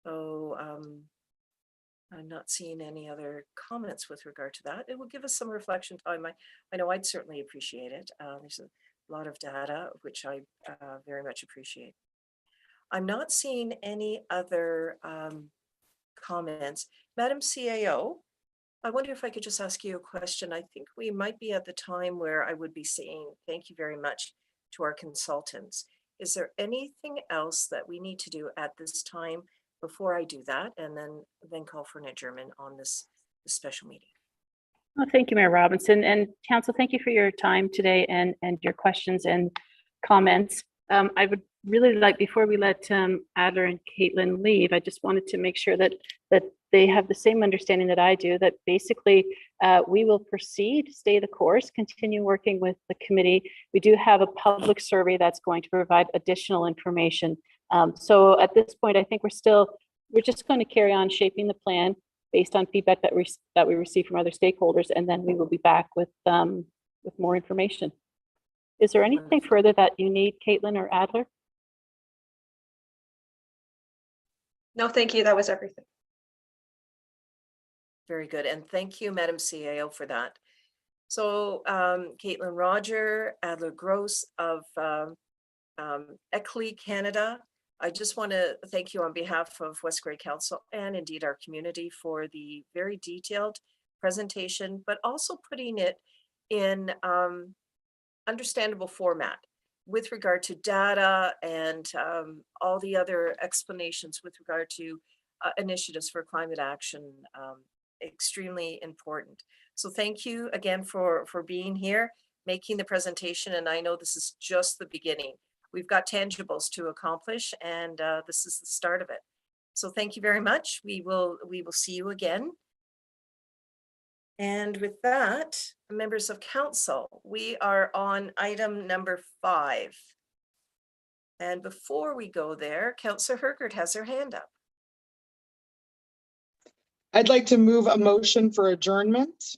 So I'm not seeing any other comments with regard to that. It will give us some reflection time. I know I'd certainly appreciate it. There's a lot of data, which I very much appreciate. I'm not seeing any other comments. Madam CAO, I wonder if I could just ask you a question. I think we might be at the time where I would be saying thank you very much to our consultants. Is there anything else that we need to do at this time before I do that, and then call for an adjournment on this special meeting? Well, thank you, Mayor Robinson, and Council, thank you for your time today and your questions and comments. I would really like, before we let Adler and Caitlin leave, I just wanted to make sure that they have the same understanding that I do, that basically we will proceed, stay the course, continue working with the committee. We do have a public survey that's going to provide additional information. So at this point, I think we're just going to carry on shaping the plan based on feedback that we receive from other stakeholders, and then we will be back with more information. Is there anything further that you need, Caitlin or Adler? No, thank you. That was everything. Very good, and thank you, Madam CAO, for that. So Caitlin Roger, Adler Gross of ECLI Canada, I just want to thank you on behalf of West Grey Council and indeed our community for the very detailed presentation, but also putting it in understandable format with regard to data and all the other explanations with regard to initiatives for climate action. Extremely important. So thank you again for being here, making the presentation. And I know this is just the beginning. We've got tangibles to accomplish, and this is the start of it. So thank you very much. We will see you again. And with that, members of council, we are on item number 5. And before we go there, Councillor Hergert has her hand up. I'd like to move a motion for adjournment.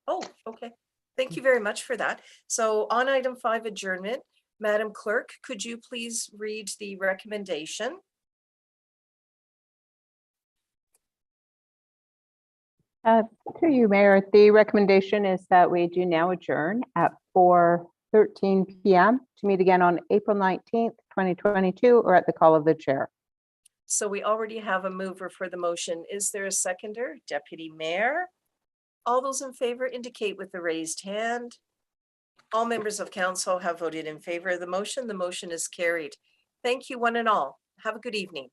Oh, okay. Thank you very much for that. So on item 5, adjournment, Madam Clerk, could you please read the recommendation? Through you, Mayor, the recommendation is that we do now adjourn at 4:13 p.m. to meet again on April 19th, 2022, or at the call of the chair. So we already have a mover for the motion. Is there a seconder? Deputy Mayor? All those in favor indicate with the raised hand. All members of council have voted in favor of the motion. The motion is carried. Thank you, one and all. Have a good evening.